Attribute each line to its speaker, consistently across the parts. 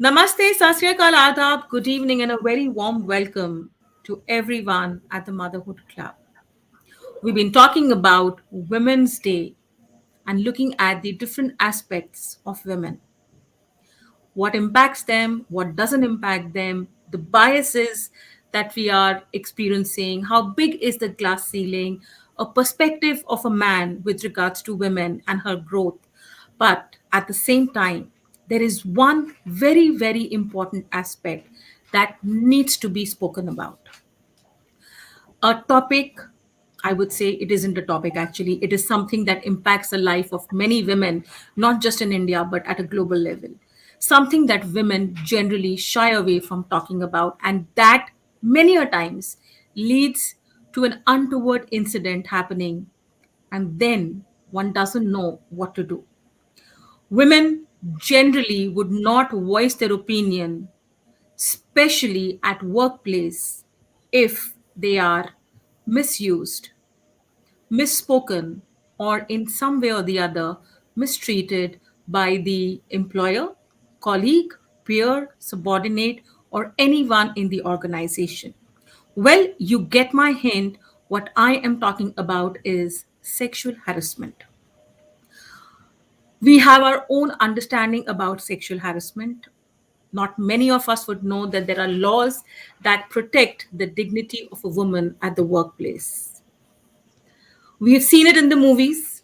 Speaker 1: Namaste, Sat Sri Akal, Adab, good evening, and a very warm welcome to everyone at the Motherhood Club. We've been talking about Women's Day and looking at the different aspects of women, what impacts them, what doesn't impact them, the biases that we are experiencing, how big is the glass ceiling, a perspective of a man with regards to women and her growth. But at the same time, there is one very, very important aspect that needs to be spoken about. A topic, I would say it isn't a topic actually, it is something that impacts the life of many women, not just in India, but at a global level. Something that women generally shy away from talking about, and that many a times leads to an untoward incident happening, and then one doesn't know what to do. Women generally would not voice their opinion, especially at workplace, if they are misused, misspoken, or in some way or the other mistreated by the employer, colleague, peer, subordinate, or anyone in the organization. Well, you get my hint. What I am talking about is sexual harassment. We have our own understanding about sexual harassment. Not many of us would know that there are laws that protect the dignity of a woman at the workplace. We have seen it in the movies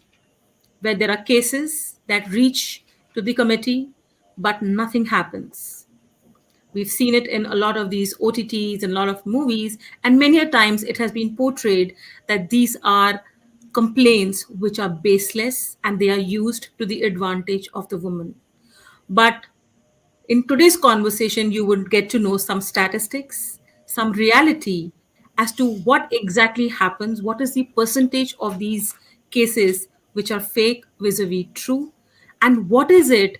Speaker 1: where there are cases that reach to the committee, but nothing happens. We've seen it in a lot of these OTTs and a lot of movies, and many a times it has been portrayed that these are complaints which are baseless and they are used to the advantage of the woman. But in today's conversation, you would get to know some statistics, some reality as to what exactly happens, what is the percentage of these cases which are fake vis a vis true, and what is it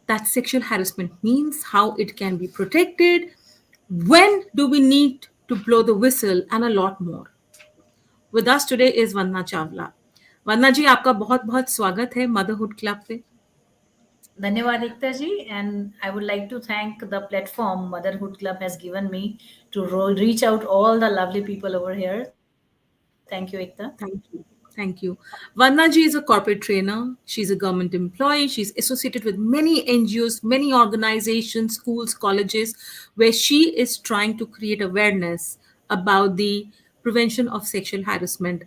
Speaker 1: that sexual harassment means, how it can be protected, when do we need to blow the whistle, and a lot more. With us today is Vandana Chawla. वंदना जी आपका बहुत बहुत स्वागत है motherhood club पे.
Speaker 2: Dhanyawad Ekta ji, and I would like to thank the platform Motherhood Club has given me to reach out all the lovely people over here. Thank you, Ekta.
Speaker 1: Thank you. Thank you. Vandana ji is a corporate trainer. She's a government employee. She's associated with many NGOs, many organizations, schools, colleges, where she is trying to create awareness about the prevention of sexual harassment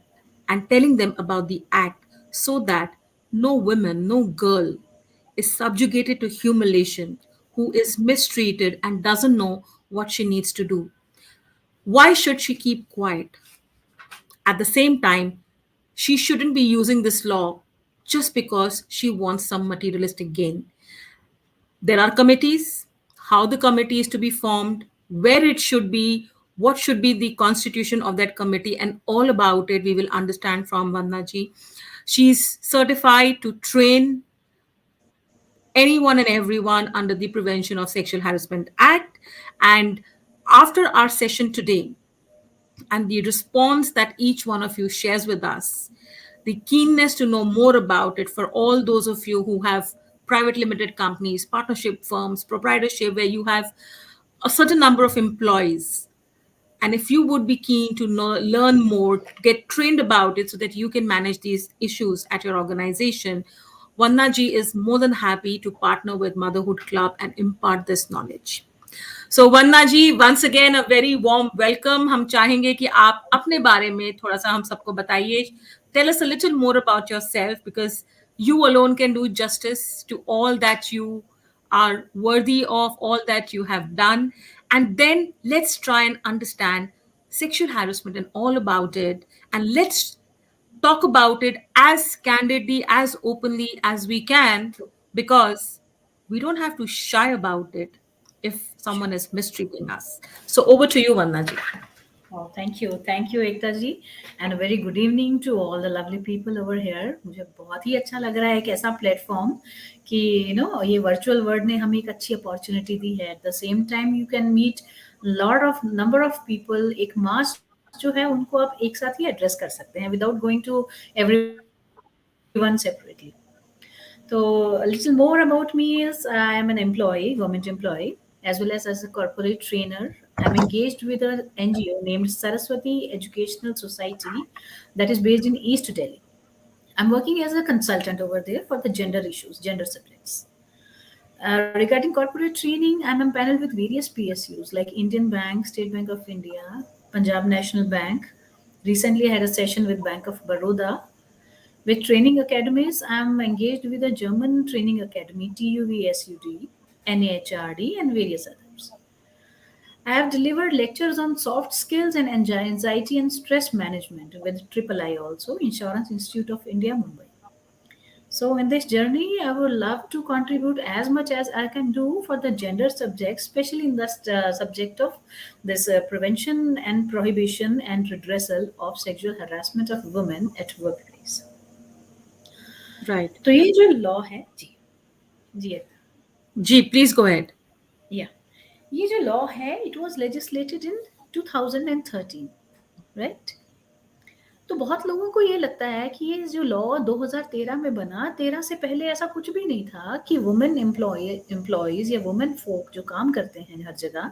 Speaker 1: and telling them about the act so that no woman, no girl is subjugated to humiliation, who is mistreated and doesn't know what she needs to do. Why should she keep quiet? At the same time, she shouldn't be using this law just because she wants some materialistic gain. There are committees, how the committee is to be formed, where it should be, what should be the constitution of that committee, and all about it we will understand from Vandana. She's certified to train anyone and everyone under the Prevention of Sexual Harassment Act. And after our session today, and the response that each one of you shares with us, the keenness to know more about it for all those of you who have private limited companies, partnership firms, proprietorship, where you have a certain number of employees. And if you would be keen to know, learn more, get trained about it so that you can manage these issues at your organization, Vanna ji is more than happy to partner with Motherhood Club and impart this knowledge. So वन्ना ji once again a very warm welcome. हम चाहेंगे कि आप अपने बारे में थोड़ा सा हम सबको बताइए. Tell us a little more about yourself because you alone can do justice to all that you are worthy of, all that you have done. And then let's try and understand sexual harassment and all about it. And let's talk about it as candidly, as openly as we can, because we don't have to shy about it if someone is mistreating us. So over to you, Vandana ji.
Speaker 2: Oh, thank you, Ekta ji, and a very good evening to all the lovely people over here. मुझे बहुत ही अच्छा लग रहा है एक ऐसा platform कि ये वर्चुअल वर्ल्ड ने हमें एक अच्छी अपॉर्चुनिटी दी है. At the same time you can meet lot of number of people. एक मास जो है उनको आप एक साथ ही एड्रेस कर सकते हैं without going to everyone separately. तो So a little more about me is I am an employee, government employee, as well as a corporate trainer. I'm engaged with an NGO named Saraswati Educational Society that is based in East Delhi. I'm working as a consultant over there for the gender issues, gender subjects. Regarding corporate training, I'm empaneled with various PSUs like Indian Bank, State Bank of India, Punjab National Bank. Recently, I had a session with Bank of Baroda. With training academies, I'm engaged with a German training academy, TUVSUD, NHRD, and various others. I have delivered lectures on soft skills and anxiety and stress management with Triple I also, Insurance Institute of India, Mumbai. So, in this journey, I would love to contribute as much as I can do for the gender subject, especially in the subject of this prevention and prohibition and redressal of sexual harassment of women at workplace.
Speaker 1: Right.
Speaker 2: तो ये जो law है जी जी
Speaker 1: G, please go ahead.
Speaker 2: या ये जो law है it was legislated in 2013 right तो बहुत लोगों को ये लगता है कि ये जो लॉ 2013 में बना 13 से पहले ऐसा कुछ भी नहीं था कि वुमेन एम्प्लॉयज या वुमेन फोक जो काम करते हैं हर जगह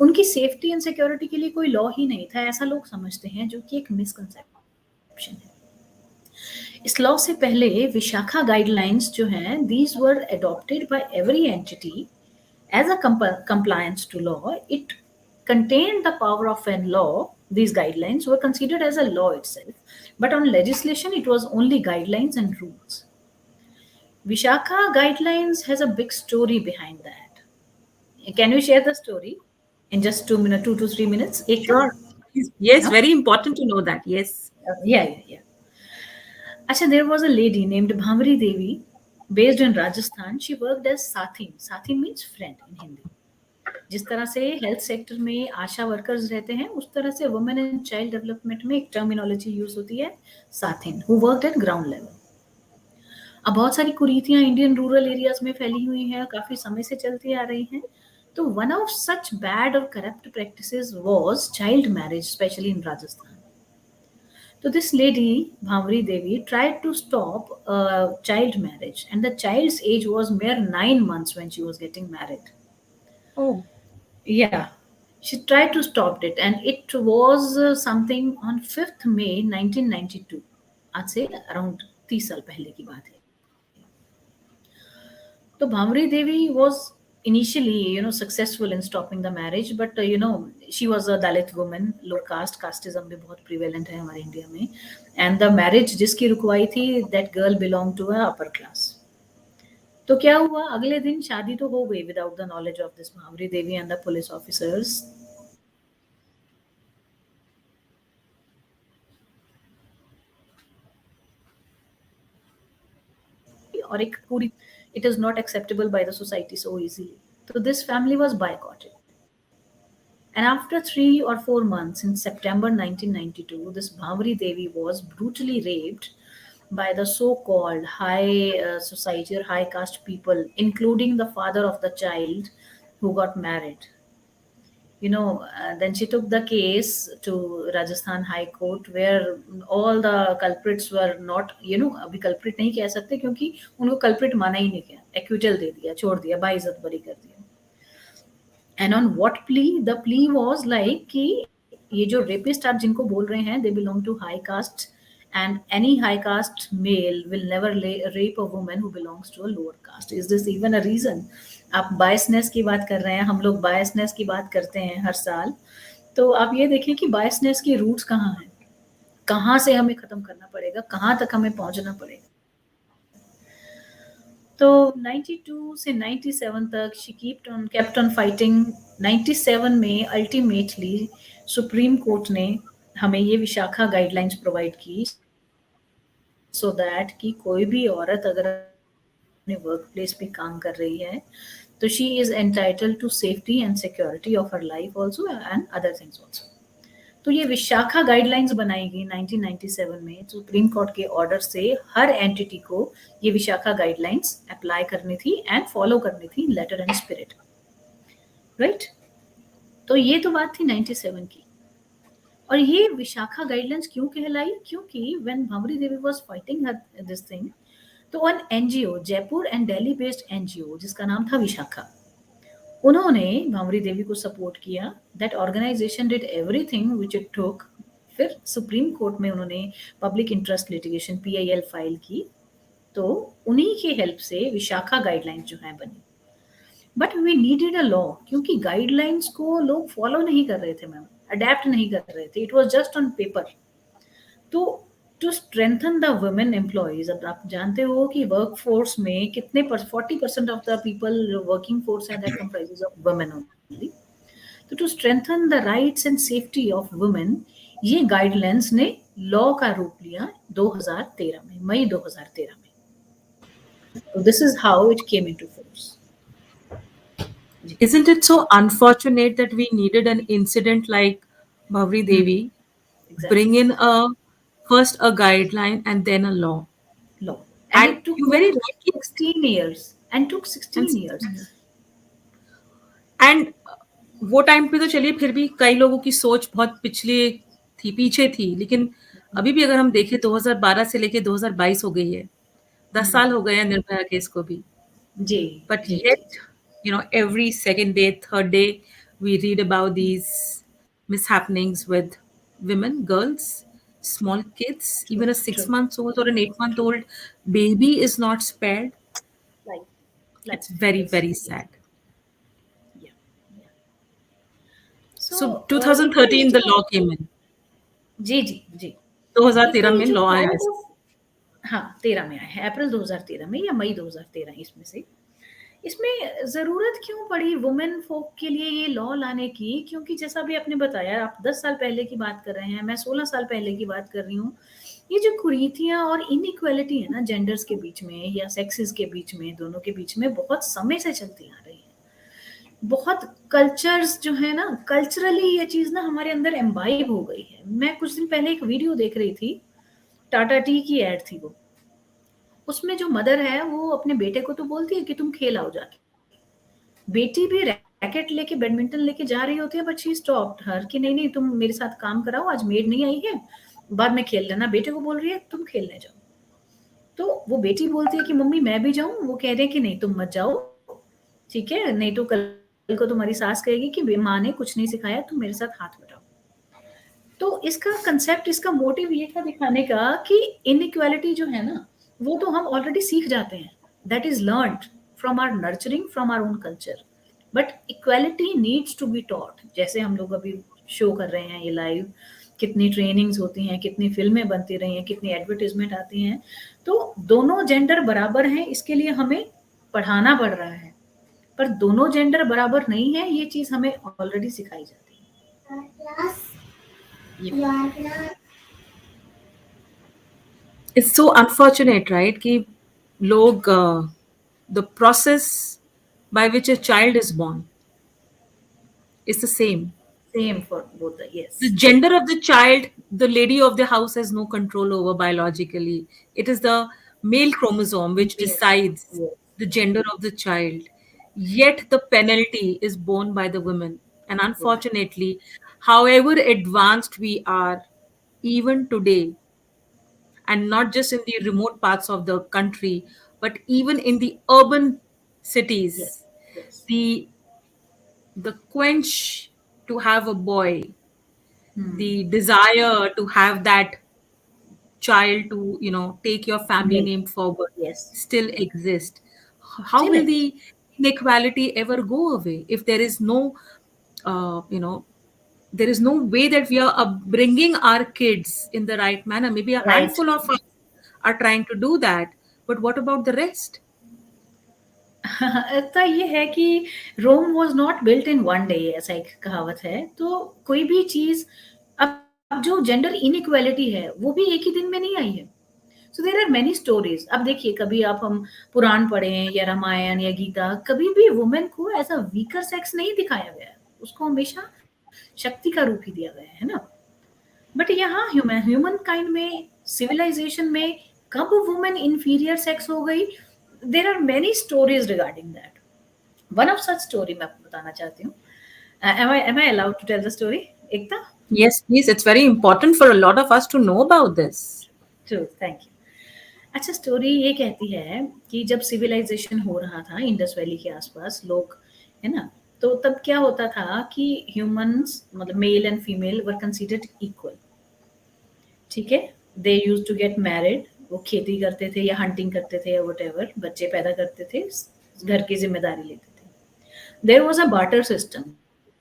Speaker 2: उनकी सेफ्टी एंड सिक्योरिटी के लिए कोई लॉ ही नहीं था ऐसा लोग समझते हैं जो कि एक मिसकंसेप्शन है इस लॉ से पहले विशाखा गाइडलाइंस जो हैं these were adopted by every entity as a compliance to law. It contained the power of a law. These guidelines were considered as a law itself, but on legislation it was only guidelines and rules. Vishakha guidelines has a big story behind that. Can you share the story in just 2 minutes, 2 to 3 minutes, Ekta?
Speaker 1: Sure. Yes,
Speaker 2: No?
Speaker 1: very important to know that. Yes.
Speaker 2: Yeah. Acha, there was a lady named Bhamri Devi, based in Rajasthan. She worked as Sathin. Sathin means friend in Hindi. जिस तरह से health sector में आशा workers रहते हैं उस तरह से women and child development में एक टर्मिनोलॉजी यूज होती है साथिन who worked at ground level अब बहुत सारी कुरीतियां इंडियन रूरल एरियाज में फैली हुई हैं काफी समय से चलती आ रही हैं तो वन ऑफ सच बैड और corrupt practices was child marriage specially in Rajasthan so this lady Bhamri Devi tried to stop child marriage and the child's age was mere 9 months when she was getting married.
Speaker 1: Oh,
Speaker 2: Yeah, she tried to stop it, and it was something on 5th May 1992. आज से around 30 साल पहले की बात है तो Bhamri Devi was initially successful in stopping the marriage but she was a Dalit woman low caste casteism भी बहुत prevalent है हमारे इंडिया में and the marriage जिसकी रुकवाई थी that girl belonged to a upper class तो क्या हुआ अगले दिन शादी तो हो गई without the knowledge of this भावरी Devi and the police officers और एक पूरी it is not acceptable by the society so easily. So this family was boycotted. And after 3 or 4 months in September 1992, this Bhavari Devi was brutally raped by the so-called high society or high caste people, including the father of the child who got married. Then she took the case to Rajasthan High Court where all the culprits were not, अभी culprit नहीं कह सकते क्योंकि उनको culprit माना ही नहीं गया, acquittal दे दिया, छोड़ दिया, बाइज्जत बरी कर दिया. And on what plea? The plea was like कि ये जो rapist आप जिनको बोल रहे हैं, they belong to high caste and any high caste male will never rape a woman who belongs to a lower caste. Is this even a reason? आप biasness की बात कर रहे हैं हम लोग बायसनेस की बात करते हैं हर साल तो आप ये देखें कि बायसनेस की रूट्स कहाँ हैं कहाँ से हमें खत्म करना पड़ेगा कहाँ तक हमें पहुंचना पड़ेगा तो 92 से 97 तक शी kept on fighting 97 में अल्टीमेटली सुप्रीम कोर्ट ने हमें ये विशाखा गाइडलाइंस प्रोवाइड की सो दैट कि कोई भी औरत अगर अपने वर्क प्लेस पे काम कर रही है तो she is entitled to safety and security of her life also and other things also तो ये विशाखा गाइडलाइंस बनाई गई 1997 में सुप्रीम कोर्ट के ऑर्डर से हर एंटिटी को ये विशाखा गाइडलाइंस अप्लाई करनी थी एंड फॉलो करनी थी लेटर एंड स्पिरिट राइट तो ये तो बात थी 97 की और ये विशाखा गाइडलाइंस क्यों कहलाई क्योंकि when Bhanwari Devi was fighting this thing तो an NGO, Jaipur and Delhi based NGO जिसका नाम था विशाखा, उन्होंने भावरी देवी को सपोर्ट किया. That organisation did everything which it took. फिर सुप्रीम कोर्ट में उन्होंने public interest litigation PIL file की. तो उन्हीं की हेल्प से विशाखा गाइडलाइंस जो है बनी. But we needed a law, क्योंकि गाइडलाइंस को लोग फॉलो नहीं कर रहे थे मैम, अडेप्ट नहीं कर रहे थे, it was just on paper. तो to strengthen the women employees, अब आप जानते हो कि वर्क फोर्स में कितने 40% of the people working force है that comprises of women only. तो to strengthen the rights and safety of women, ये गाइडलाइंस ने लॉ का रूप लिया 2013 में, मई 2013 में. तो this is how it came into force. जी.
Speaker 1: Isn't it so unfortunate that we needed an incident like Bhavri Devi bring
Speaker 2: Exactly.
Speaker 1: in a first a guideline and then a law?
Speaker 2: Law. And
Speaker 1: And
Speaker 2: it took
Speaker 1: you very
Speaker 2: what?
Speaker 1: rightly
Speaker 2: 16 years. And took
Speaker 1: and
Speaker 2: 16 years.
Speaker 1: And वो time पे तो चलिए फिर भी कई लोगों की सोच बहुत पिछले थी, पीछे थी, लेकिन अभी भी अगर हम देखें 2012 से लेके 2022 हो गई है, 10 साल हो गए हैं निर्भया केस को भी.
Speaker 2: जी
Speaker 1: But
Speaker 2: जी जी
Speaker 1: yet, every second day, third day, we read about these mishappenings with women, girls, small kids,
Speaker 2: true
Speaker 1: even a
Speaker 2: true
Speaker 1: 6 months old or an 8-month old baby is not spared.
Speaker 2: Like
Speaker 1: It's
Speaker 2: like
Speaker 1: very,
Speaker 2: yes
Speaker 1: very
Speaker 2: yes
Speaker 1: sad.
Speaker 2: या सो
Speaker 1: So
Speaker 2: एकता ये
Speaker 1: 2013 the
Speaker 2: जो
Speaker 1: law came in.
Speaker 2: जी जी जी
Speaker 1: 2013
Speaker 2: एकता ये
Speaker 1: में
Speaker 2: जो
Speaker 1: law आया
Speaker 2: part
Speaker 1: है.
Speaker 2: Of हाँ 13 में आया है, अप्रैल 2013 में या मई 2013 इसमें से. इसमें ज़रूरत क्यों पड़ी वुमेन folk के लिए ये लॉ लाने की? क्योंकि जैसा भी आपने बताया, आप 10 साल पहले की बात कर रहे हैं, मैं 16 साल पहले की बात कर रही हूँ. ये जो कुरीतियाँ और इनइक्वालिटी है ना जेंडर्स के बीच में या सेक्सेस के बीच में, दोनों के बीच में बहुत समय से चलती आ रही है. बहुत कल्चर्स जो है ना, कल्चरली ये चीज़ ना हमारे अंदर एम्बाइब हो गई है. मैं कुछ दिन पहले एक वीडियो देख रही थी, टाटा टी की एड थी वो. उसमें जो मदर है वो अपने बेटे को तो बोलती है कि तुम खेल आओ जाके. बेटी भी रैकेट लेके बैडमिंटन लेके जा रही होती है, बट शी स्टॉप्ड हर कि नहीं नहीं तुम मेरे साथ काम कराओ, आज मेड नहीं आई है, बाद में खेल लेना. बेटे को बोल रही है तुम खेलने जाओ. तो वो बेटी बोलती है कि मम्मी मैं भी जाऊं, वो कह रहे हैं कि नहीं तुम मत जाओ, ठीक है, नहीं तो कल को तुम्हारी सास कहेगी कि माँ ने कुछ नहीं सिखाया, तुम मेरे साथ हाथ बटाओ. तो इसका कंसेप्ट, इसका मोटिव ये था दिखाने का कि इनइक्वालिटी जो है ना, वो तो हम ऑलरेडी सीख जाते हैं, that is learned from our nurturing, from our own culture. But equality needs to be taught. जैसे हम लोग अभी शो कर रहे हैं ये लाइव, कितनी ट्रेनिंग्स होती हैं, कितनी फिल्में बनती रही हैं, कितनी एडवर्टीजमेंट आती हैं. तो दोनों जेंडर बराबर हैं, इसके लिए हमें पढ़ाना पड़ रहा है. पर दोनों जेंडर बराबर नहीं है, ये चीज़ हमें ऑलरेडी सिखाई जाती है. ये
Speaker 1: It's so unfortunate, right? कि लोग the process by which a child is born is the same.
Speaker 2: Same for both the.
Speaker 1: The
Speaker 2: yes
Speaker 1: gender of the child, the lady of the house has no control over biologically. It is the male chromosome which
Speaker 2: yes
Speaker 1: decides
Speaker 2: yes
Speaker 1: the gender of the child. Yet the penalty is borne by the women. And
Speaker 2: women.
Speaker 1: unfortunately, however advanced we are, even today, and not just in the remote parts of the country, but even in the urban
Speaker 2: yes
Speaker 1: cities,
Speaker 2: yes.
Speaker 1: the quench to have a boy, the desire to have that child to take your family
Speaker 2: नहीं.
Speaker 1: name forward
Speaker 2: yes.
Speaker 1: still exist. How
Speaker 2: still
Speaker 1: will
Speaker 2: exist.
Speaker 1: the inequality ever go away if there is no uh, you know there is no way that we are bringing our kids in the right manner? Maybe a
Speaker 2: right.
Speaker 1: handful of us are trying to do that, but what about the rest?
Speaker 2: तो ये है कि Rome was not built in one day, ऐसा एक कहावत है. तो कोई भी चीज़, अब जो जेंडर इनइक्वालिटी है वो भी एक ही दिन में नहीं आई है. So there are many stories. अब देखिए, कभी आप हम पुराण पढ़ें या रामायण या गीता, कभी भी वुमेन को एज अ वीकर सेक्स नहीं दिखाया गया है, उसको हमेशा शक्ति का रूप ही दिया गया है ना. बट यहाँ ह्यूमन काइंड में, सिविलाइजेशन में कब वुमेन इंफीरियर सेक्स हो गई, there are many stories regarding that. One of such story मैं आपको बताना चाहती हूँ. Am I allowed to tell the story, Ekta?
Speaker 1: Yes, please. It's very important for a lot of us to know about this.
Speaker 2: True, thank you. अच्छा, story ये कहती है कि जब सिविलाइजेशन हो रहा था इंडस वैली के आसपास, लोग, है ना, तो तब क्या होता था कि ह्यूमंस, मतलब male and female, were considered equal. ठीक है, दे यूज टू गेट मैरिड, वो खेती करते थे या हंटिंग करते थे या वट, बच्चे पैदा करते थे, घर की जिम्मेदारी लेते थे। There was a barter system.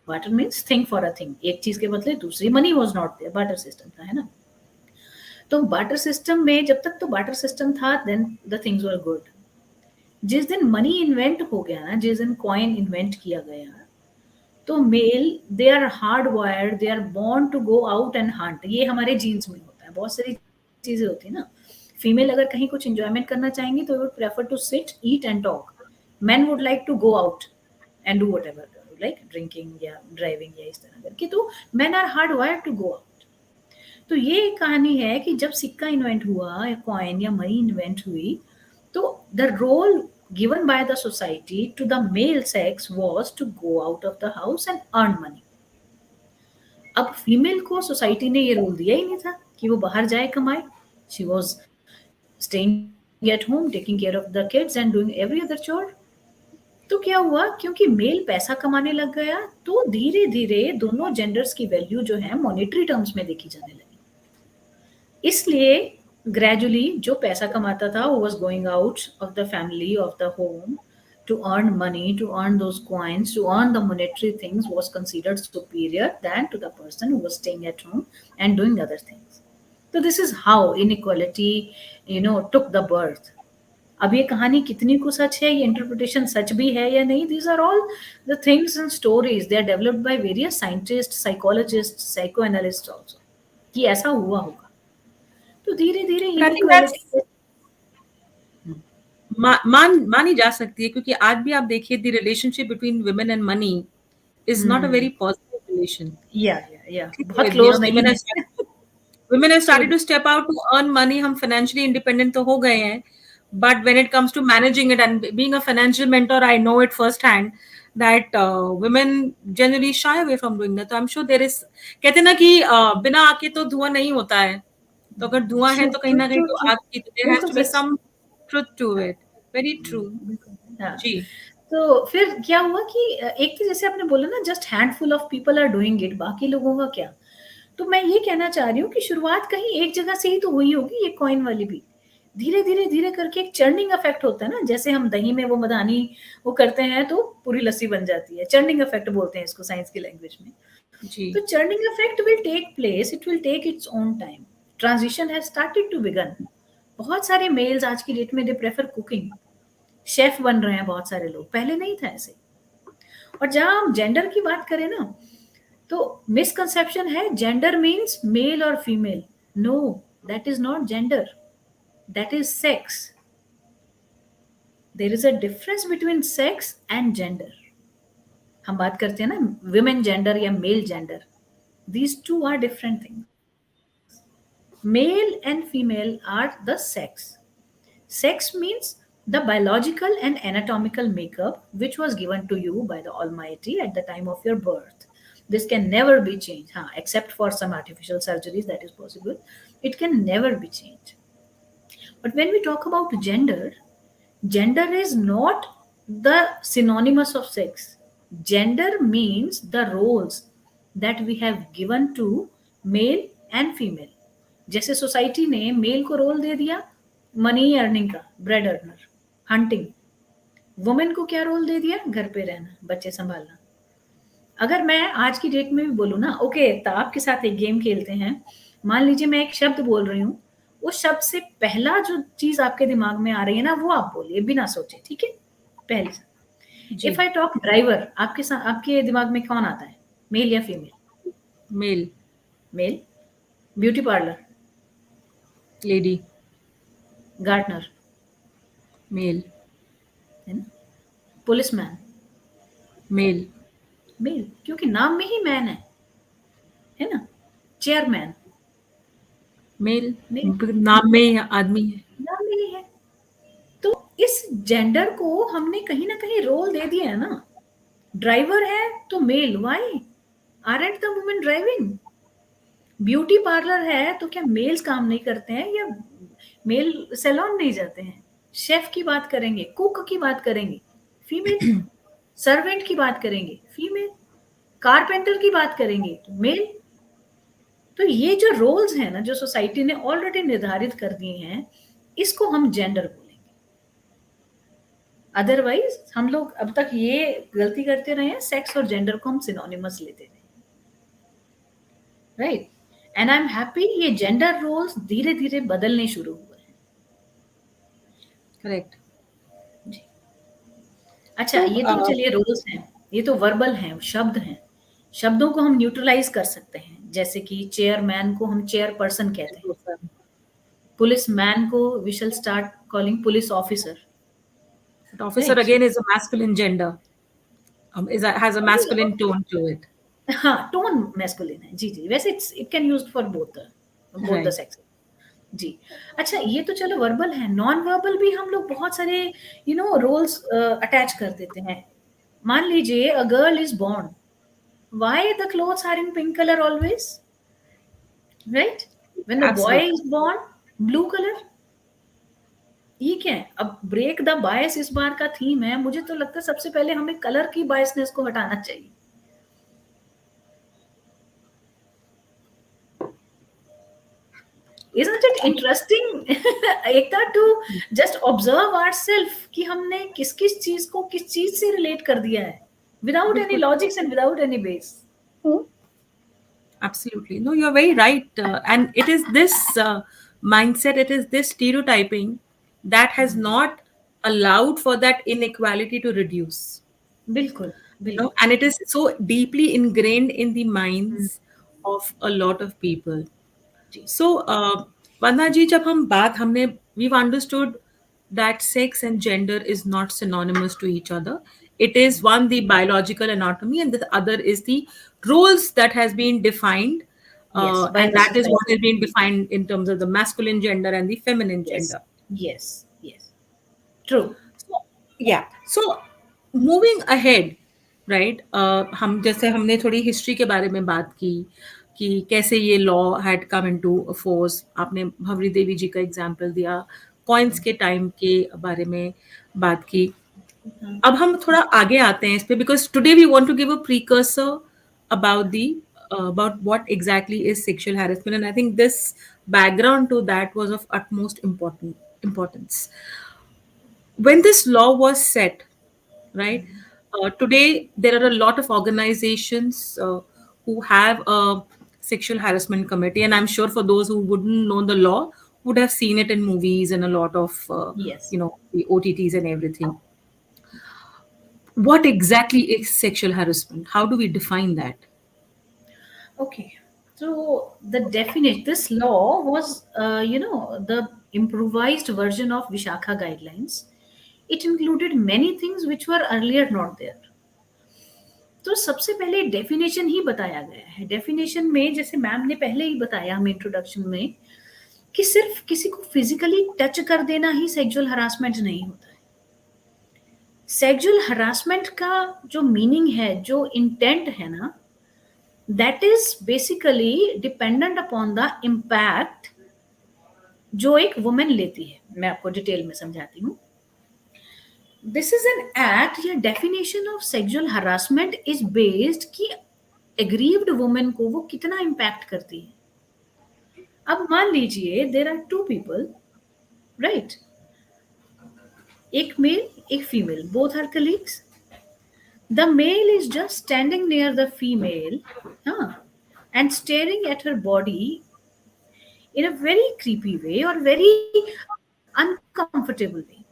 Speaker 2: Barter means thing for a thing, एक चीज के बदले दूसरी, money was not there, barter system था, है ना। तो बार्टर सिस्टम में जब तक तो बार्टर सिस्टम था, then the things were good. जिस दिन मनी इन्वेंट हो गया ना, जिस दिन कॉइन इन्वेंट किया गया, तो male, they are hard wired, they are born to go out and hunt. ये हमारे जीन्स में होता है, बहुत सारी चीजें होती है ना। फीमेल अगर कहीं कुछ एंजॉयमेंट करना चाहेंगी तो would prefer to sit, eat and talk. Man would like to go out and do whatever, like drinking या ड्राइविंग या इस तरह करके। तो man are hard wired to go out. तो ये एक कहानी है कि जब सिक्का इन्वेंट हुआ या कॉइन या मनी इन्वेंट हुई, तो the role given by the society to the male sex was to go out of the house and earn money. अब फीमेल को सोसाइटी ने ये रोल दिया ही नहीं था कि वो बाहर जाए कमाए। She was staying at home, taking care of the kids and doing every other चोर। तो क्या हुआ, क्योंकि मेल पैसा कमाने लग गया, तो धीरे धीरे दोनों जेंडर्स की वैल्यू जो है मॉनेटरी टर्म्स में देखी जाने लगी। इसलिए ग्रेजुअली जो पैसा कमाता था, वो was going out of the family, of the home, to earn money, to earn those coins, to earn the monetary things, was considered superior than to the person who was staying at home and doing other things. So this is how inequality, took the birth. अब ये कहानी कितनी को सच है, ये interpretation सच भी है या नहीं, these are all the things and stories, they are developed by various scientists, psychologists, psychoanalysts also, कि ऐसा हुआ होगा। तो धीरे धीरे
Speaker 1: But I think that's
Speaker 2: inequality.
Speaker 1: मानी जा सकती है, क्योंकि आज भी आप देखिए the relationship between women and money is not a very positive relation.
Speaker 2: या
Speaker 1: ठीक है,
Speaker 2: बहुत क्लोज नहीं है।
Speaker 1: women have started
Speaker 2: true.
Speaker 1: to step out to earn money. हम financially independent तो हो गए हैं, but when it comes to managing it and being a financial mentor, I know it firsthand that women generally shy away from doing that. तो I'm sure there is, कहते हैं ना कि बिना आग के तो धुआं नहीं होता है, तो अगर धुआं है
Speaker 2: ट्रू
Speaker 1: तो कहीं
Speaker 2: ट्रू
Speaker 1: ना कहीं
Speaker 2: ट्रू
Speaker 1: तो
Speaker 2: ट्रू,
Speaker 1: आग की, तो there has
Speaker 2: बिल्कुल
Speaker 1: to be
Speaker 2: such.
Speaker 1: some truth to it. Very true.
Speaker 2: बिल्कुल। हाँ,
Speaker 1: जी।
Speaker 2: तो फिर क्या हुआ कि एक तो जैसे आपने बोला ना, just handful of people are doing it, बाकी लोगों का क्या। तो मैं ये कहना चाह रही हूँ कि शुरुआत कहीं एक जगह से ही तो हुई होगी, ये कॉइन वाली भी। धीरे धीरे धीरे करके एक चर्निंग इफेक्ट होता है ना, जैसे हम दही में वो मधानी वो करते हैं तो पूरी लस्सी बन जाती है। चर्निंग इफेक्ट बोलते हैं इसको साइंस की लैंग्वेज में।
Speaker 1: जी।
Speaker 2: तो churning effect will take place, it will take its own time. Transition has started to begin. बहुत सारे मेल्स आज की डेट में दे प्रेफर कुकिंग, शेफ बन रहे हैं बहुत सारे लोग, पहले नहीं था ऐसे। और जहां हम जेंडर की बात करें ना, तो मिसकंसेप्शन है जेंडर मीन्स मेल और female. No, that is not gender, that is sex. There is a difference between sex and gender. हम बात करते हैं ना विमेन जेंडर या male gender, these two are different things. Male and female are the sex. Sex means the biological and anatomical makeup which was given to you by the Almighty at the time of your birth. This can never be changed, except for some artificial surgeries that is possible. It can never be changed. But when we talk about gender, gender is not the synonymous of sex. Gender means the roles that we have given to male and female. जैसे society ने mail को role दे दिया money earning का, bread earner, hunting. Women को क्या role दे दिया, घर पे रहना, बच्चे संभालना। अगर मैं आज की डेट में भी बोलूँ ना, ओके तो आपके साथ एक गेम खेलते हैं, मान लीजिए मैं एक शब्द बोल रही हूँ, उस शब्द से पहला जो चीज आपके दिमाग में आ रही है ना, वो आप बोलिए बिना सोचे, ठीक है। पहली,
Speaker 1: जी।
Speaker 2: इफ आई टॉक ड्राइवर, आपके साथ आपके दिमाग में कौन आता है, मेल या female?
Speaker 1: Male.
Speaker 2: Male. Beauty parlour,
Speaker 1: lady.
Speaker 2: Gardener,
Speaker 1: male.
Speaker 2: है ना। Policeman,
Speaker 1: mail.
Speaker 2: मेल, क्योंकि नाम में ही मैन है ना। Chairman,
Speaker 1: mail.
Speaker 2: मेल,
Speaker 1: नाम में ही आदमी है।
Speaker 2: नाम में ही है। तो इस जेंडर को हमने कहीं ना कहीं रोल दे दिया है ना। ड्राइवर है तो male, why aren't the women driving? Beauty parlour है तो क्या मेल्स काम नहीं करते हैं, या मेल सैलून नहीं जाते हैं, शेफ की बात करेंगे, कुक की बात करेंगे, फीमेल, सर्वेंट की बात करेंगे, फीमेल, कारपेंटर की बात करेंगे, मेल। तो ये जो रोल्स हैं ना, जो सोसाइटी ने ऑलरेडी निर्धारित कर दिए हैं, इसको हम जेंडर बोलेंगे। अदरवाइज हम लोग अब तक ये गलती करते रहे हैं, सेक्स और जेंडर को हम सिनोनिमस लेते रहे, right. And I am happy ये जेंडर रोल्स धीरे धीरे बदलने शुरू हुए हैं।
Speaker 1: करेक्ट।
Speaker 2: जी। अच्छा,
Speaker 1: तो
Speaker 2: ये तो चलिए रोल्स हैं, ये तो वर्बल हैं, शब्द हैं। शब्दों को हम न्यूट्रलाइज कर सकते हैं, जैसे कि चेयरमैन को हम चेयर पर्सन कहते हैं, पुलिस मैन को we shall start calling police officer,
Speaker 1: officer
Speaker 2: right.
Speaker 1: again is a masculine gender, has a masculine tone to it.
Speaker 2: हाँ, टोन मैस्कुलिन है, जी जी। वैसे it can used for both the
Speaker 1: Right.
Speaker 2: Sex. जी। अच्छा, ये तो चलो वर्बल है, नॉन वर्बल भी हम लोग बहुत सारे रोल्स अटैच कर देते हैं। मान लीजिए a girl is born, why the clothes are in pink colour always, right. When the boy
Speaker 1: Absolutely.
Speaker 2: Is born, blue colour. ये क्या है? अब ब्रेक द बायस इस बार का थीम है, मुझे तो लगता है सबसे पहले हमें कलर की बायसनेस को हटाना चाहिए। Isn't it interesting Ekta, to just observe ourselves कि हमने किस किस चीज को किस चीज से रिलेट कर दिया है, विदाउट एनी
Speaker 1: बिल्कुल।
Speaker 2: Logics and without any base.
Speaker 1: Absolutely. No, you're very right. And it is this mindset, it is this stereotyping that has not allowed for that inequality to reduce.
Speaker 2: बिल्कुल, बिल्कुल।
Speaker 1: And it is so deeply ingrained in the
Speaker 2: hmm,
Speaker 1: minds of a lot of people.
Speaker 2: Ji.
Speaker 1: So, Vandana ji, जब हम बात हमने we've understood that sex and gender is not synonymous to each other. It is one the biological anatomy, and the other is the roles that has been defined,
Speaker 2: yes, by
Speaker 1: and
Speaker 2: the
Speaker 1: that is what
Speaker 2: society.
Speaker 1: has been defined in terms of the masculine gender and the feminine
Speaker 2: yes,
Speaker 1: gender.
Speaker 2: Yes, yes, true.
Speaker 1: So, yeah. So moving ahead, right? हम जैसे हमने थोड़ी history के बारे में बात की कि कैसे ये law had come into force. आपने भंवरी देवी जी का एग्जांपल दिया, कॉइन्स के टाइम के बारे में बात की। अब हम थोड़ा आगे आते हैं इस पे, because today we want to give a precursor about the about what exactly is sexual harassment, and I think this background to that was of utmost importance when this law was set, right? Today, there are a lot of organizations who have a sexual harassment committee, and I'm sure for those who wouldn't know the law, would have seen it in movies and a lot of,
Speaker 2: yes.
Speaker 1: the OTTs and everything. What exactly is sexual harassment? How do we define that?
Speaker 2: Okay. So the definition, this law was, the improvised version of Vishakha guidelines. It included many things which were earlier not there. तो सबसे पहले definition ही बताया गया है। Definition में जैसे ma'am ने पहले ही बताया हमें इंट्रोडक्शन में, कि सिर्फ किसी को फिजिकली टच कर देना ही सेक्सुअल हरासमेंट नहीं होता है। सेक्सुअल हरासमेंट का जो मीनिंग है, जो इंटेंट है ना, that is basically dependent upon the impact जो एक वुमेन लेती है। मैं आपको डिटेल में समझाती हूँ। दिस इज एन एक्ट या definition of sexual harassment is based कि एग्रीव्ड वुमेन को वो कितना इम्पैक्ट करती है। अब मान लीजिए there are two people, right, एक मेल एक female, both are colleagues. The male is just standing near the female, huh, and staring at her body in a very creepy way or very uncomfortable way.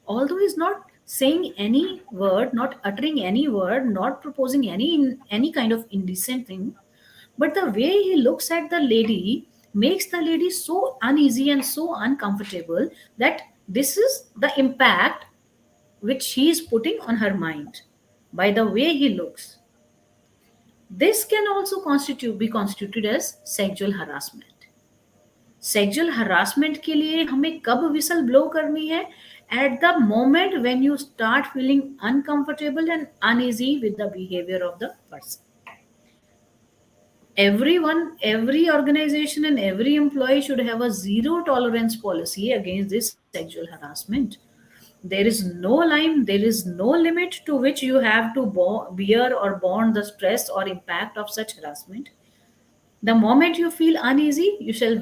Speaker 2: Although he's not saying any word, not uttering any word, not proposing any kind of indecent thing, but the way he looks at the lady makes the lady so uneasy and so uncomfortable that this is the impact which he is putting on her mind by the way he looks. This can also be constituted as sexual harassment. Sexual harassment के लिए हमें कब whistle blow करनी है? At the moment when you start feeling uncomfortable and uneasy with the behaviour of the person. Every organization and every employee should have a zero tolerance policy against this sexual harassment. There is no line, there is no limit to which you have to bear or bond the stress or impact of such harassment. The moment you feel uneasy, you shall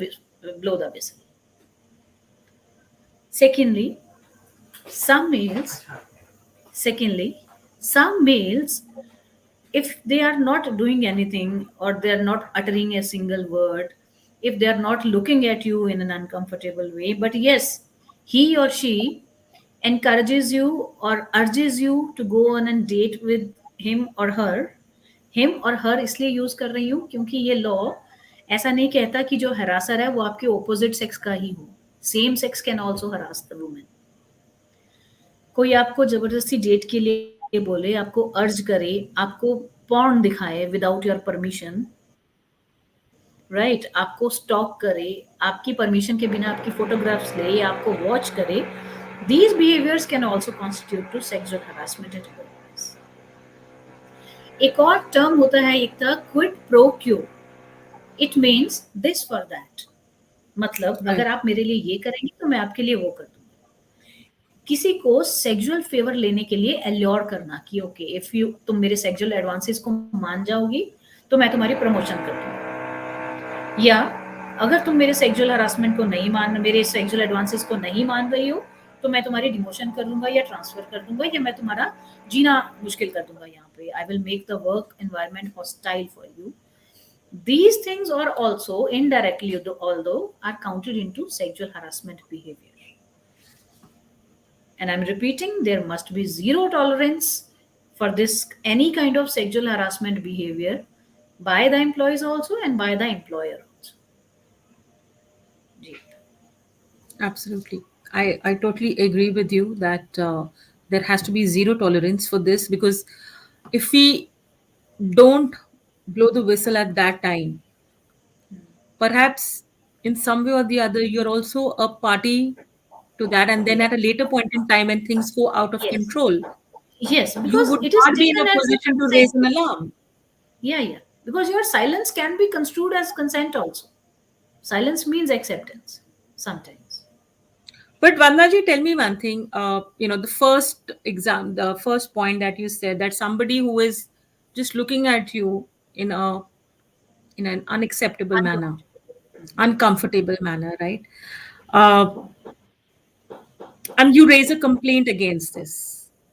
Speaker 2: blow the whistle. Secondly, some males, secondly, some males, if they are not doing anything or they are not uttering a single word, if they are not looking at you in an uncomfortable way, but yes, he or she encourages you or urges you to go on a date with him or her, him और हर इसलिए use कर रही हूँ क्योंकि ये law ऐसा नहीं कहता कि जो हरासर है वो आपके ओपोजिट सेक्स का ही हो. Same sex can also harass the women. कोई आपको जबरदस्ती डेट के लिए बोले, आपको अर्ज करे, आपको पॉर्न दिखाए विदाउट योर परमिशन, राइट, आपको स्टॉक करे, आपकी परमिशन के बिना आपकी फोटोग्राफ्स ले या आपको वॉच करे, these behaviors can also constitute to sexual harassment at workplace. एक और टर्म होता है एक था quid pro Q. It means this for that. मतलब
Speaker 1: Right.
Speaker 2: अगर आप मेरे लिए ये करेंगे तो मैं आपके लिए वो कर दूंगा. किसी को सेक्सुअल फेवर लेने के लिए एल्योर करना कि ओके इफ यू तुम मेरे सेक्सुअल एडवांसेस को मान जाओगी तो मैं तुम्हारी प्रमोशन कर दूंगा. या अगर तुम मेरे सेक्सुअल हरासमेंट को नहीं मान, मेरे सेक्सुअल एडवांसेस को नहीं मान रही हो तो मैं तुम्हारी डिमोशन कर दूंगा या ट्रांसफर कर दूंगा या मैं तुम्हारा जीना मुश्किल कर दूंगा यहाँ पे. I will make the work environment hostile for you. These things are also indirectly, although, are counted into sexual harassment behavior. And I'm repeating, there must be zero tolerance for this any kind of sexual harassment behavior by the employees also and by the employer also. जी.
Speaker 1: Absolutely. I totally agree with you that there has to be zero tolerance for this, because if we don't blow the whistle at that time, perhaps in some way or the other, you're also a party to that. And then
Speaker 2: Yeah.
Speaker 1: at a later point in time, when things go out of
Speaker 2: Yes.
Speaker 1: control,
Speaker 2: Yes,
Speaker 1: you
Speaker 2: because
Speaker 1: would
Speaker 2: it is
Speaker 1: not be in
Speaker 2: taken
Speaker 1: a
Speaker 2: as a
Speaker 1: position to raise
Speaker 2: consent.
Speaker 1: an alarm.
Speaker 2: Yeah, yeah. Because your silence can be construed as consent also. Silence means acceptance sometimes.
Speaker 1: But Vandaji, tell me one thing. The the first point that you said, that somebody who is just looking at you in an unacceptable manner, uncomfortable manner, right? Uh, and you raise a complaint against this,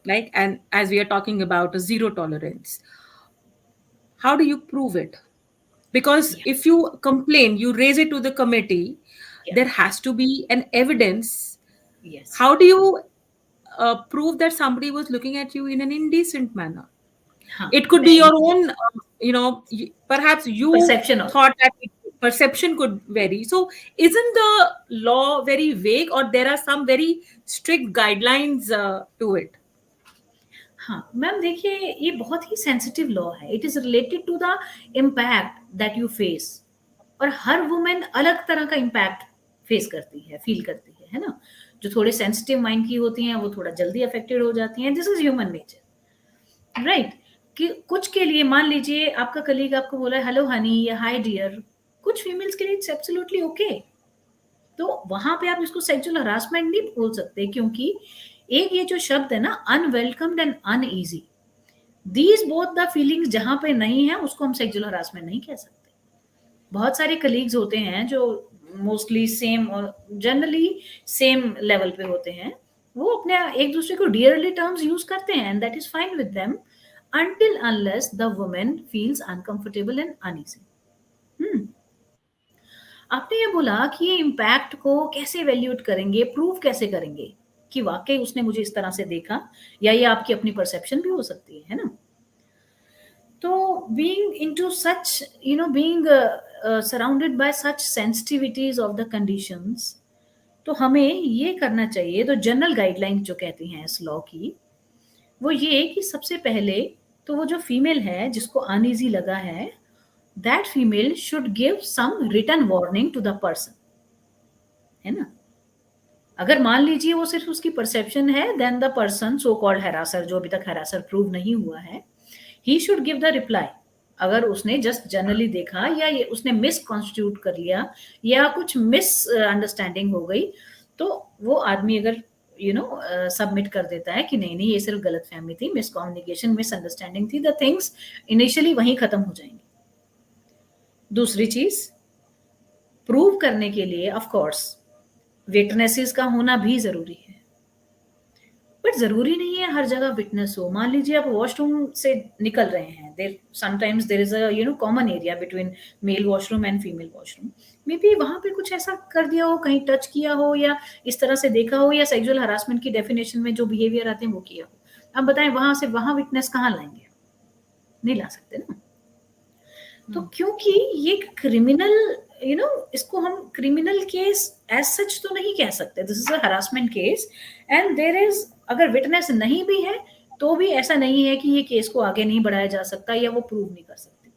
Speaker 1: like, and as we are talking about a zero tolerance, how do you prove it? Because
Speaker 2: Yeah,
Speaker 1: if you complain, you raise it to the committee,
Speaker 2: yeah.
Speaker 1: there has to be an evidence.
Speaker 2: Yes.
Speaker 1: How do you prove that somebody was looking at you in an indecent manner?
Speaker 2: हाँ,
Speaker 1: It could be
Speaker 2: मैं
Speaker 1: your own, perhaps you
Speaker 2: perception also.
Speaker 1: thought that perception could vary. So, isn't the law very vague, or there are some very strict guidelines to it?
Speaker 2: हाँ, ma'am देखिए ये बहुत ही sensitive law है. It is related to the impact that you face. और हर women अलग तरह का इम्पैक्ट फेस करती है, फील करती है ना? जो थोड़े सेंसिटिव माइंड की होती हैं, वो थोड़ा जल्दी अफेक्टेड हो जाती हैं. This is human nature, right? कि कुछ के लिए मान लीजिए आपका कलीग आपको बोला है हेलो हनी या हाय डियर, कुछ फीमेल्स के लिए इट्स एब्सोल्युटली ओके. तो वहां पे आप इसको सेक्सुअल हरासमेंट नहीं बोल सकते क्योंकि एक ये जो शब्द है ना unwelcomed and uneasy, these both the feelings जहां पे नहीं है उसको हम सेक्सुअल हरासमेंट नहीं कह सकते. बहुत सारे कलीग्स होते हैं जो मोस्टली सेम और जनरली सेम लेवल पे होते हैं, वो अपने एक दूसरे को डियरली टर्म्स यूज करते हैं and that is fine with them until unless the woman feels uncomfortable and uneasy. आपने ये बोला कि ये इम्पैक्ट को कैसे वैल्यूएट करेंगे, प्रूव कैसे करेंगे कि वाकई उसने मुझे इस तरह से देखा, या ये आपकी अपनी परसेप्शन भी हो सकती है ना? तो being into such, being surrounded by such sensitivities of the conditions, तो हमें ये करना चाहिए. तो जनरल गाइडलाइन जो कहती हैं इस लॉ की, वो ये कि सबसे पहले तो वो जो फीमेल है जिसको अनईजी लगा है, that female should give some written warning to the person, है ना? अगर मान लीजिए वो सिर्फ उसकी परसेप्शन है, then the person so called harasser, जो अभी तक हैरासर प्रूव नहीं हुआ है, ही शुड गिव द रिप्लाई अगर उसने जस्ट जनरली देखा या ये उसने मिस कॉन्स्टिट्यूट कर लिया या कुछ मिस अंडरस्टैंडिंग हो गई, तो वो आदमी अगर सबमिट कर देता है कि नहीं नहीं ये सिर्फ गलत फहमी थी, मिस कम्युनिकेशन, मिस अंडरस्टैंडिंग थी, द थिंग्स इनिशियली वहीं खत्म हो जाएंगे। दूसरी चीज, प्रूव करने के लिए ऑफ कोर्स विटनेसेस का होना भी जरूरी है, बट जरूरी नहीं है हर जगह विटनेस हो। मान लीजिए आप वॉशरूम से निकल रहे हैं, there sometimes there is a common area between male washroom and female washroom, maybe वहां पे कुछ ऐसा कर दिया हो, कहीं टच किया हो या इस तरह से देखा हो, या सेक्सुअल हरासमेंट की डेफिनेशन में जो बिहेवियर आते हैं वो किया हो। अब बताएं वहां से वहां विटनेस कहाँ लाएंगे? नहीं ला सकते ना। तो क्योंकि ये क्रिमिनल, इसको हम क्रिमिनल केस एज सच तो नहीं कह सकते, this is a harassment case and there is, अगर विटनेस नहीं भी है तो भी ऐसा नहीं है कि ये केस को आगे नहीं बढ़ाया जा सकता या वो प्रूव नहीं कर सकते,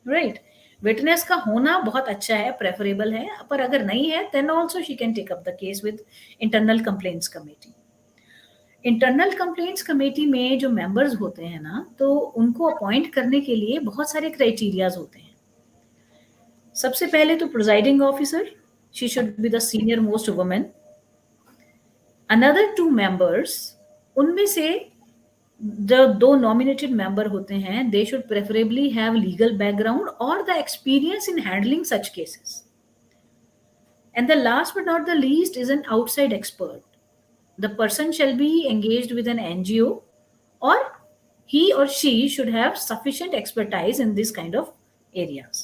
Speaker 2: राइट? विटनेस का होना बहुत अच्छा है, प्रेफरेबल है, पर अगर नहीं है then also she can take up the case with internal complaints committee. Internal complaints committee में जो मेंबर्स होते हैं ना, तो उनको अपॉइंट करने के लिए बहुत सारे क्राइटेरियाज होते हैं। सबसे पहले तो presiding officer, she should be the senior most women. Another 2 members, उनमें से जो 2 नॉमिनेटेड मेंबर होते हैं, they should preferably have legal background और the experience in handling such cases. And the last but not the least is an outside expert. The person shall be engaged with an NGO, or he or she should have sufficient expertise in this kind of areas.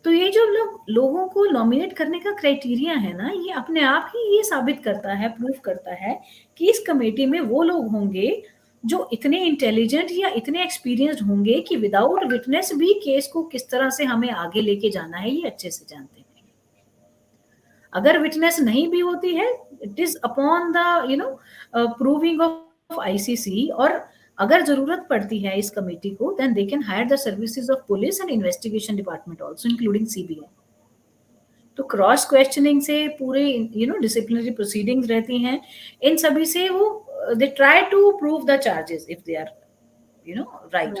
Speaker 2: तो ये जो लोगों को nominate करने का criteria है ना, ये अपने आप ही ये साबित करता है, प्रूफ करता है कि इस कमेटी में वो लोग होंगे जो इतने इंटेलिजेंट या इतने एक्सपीरियंस्ड होंगे कि विदाउट विटनेस भी केस को किस तरह से हमें आगे लेके जाना है ये अच्छे से जानते हैं। अगर विटनेस नहीं भी होती है, it is upon the proving of ICC, और अगर जरूरत पड़ती है इस कमेटी को, then they can hire the services of police and investigation department also including CBI. तो क्रॉस क्वेश्चनिंग से पूरे डिसिप्लिनरी प्रोसीडिंग्स रहती हैं, इन सभी से वो they try to prove the charges if they are right.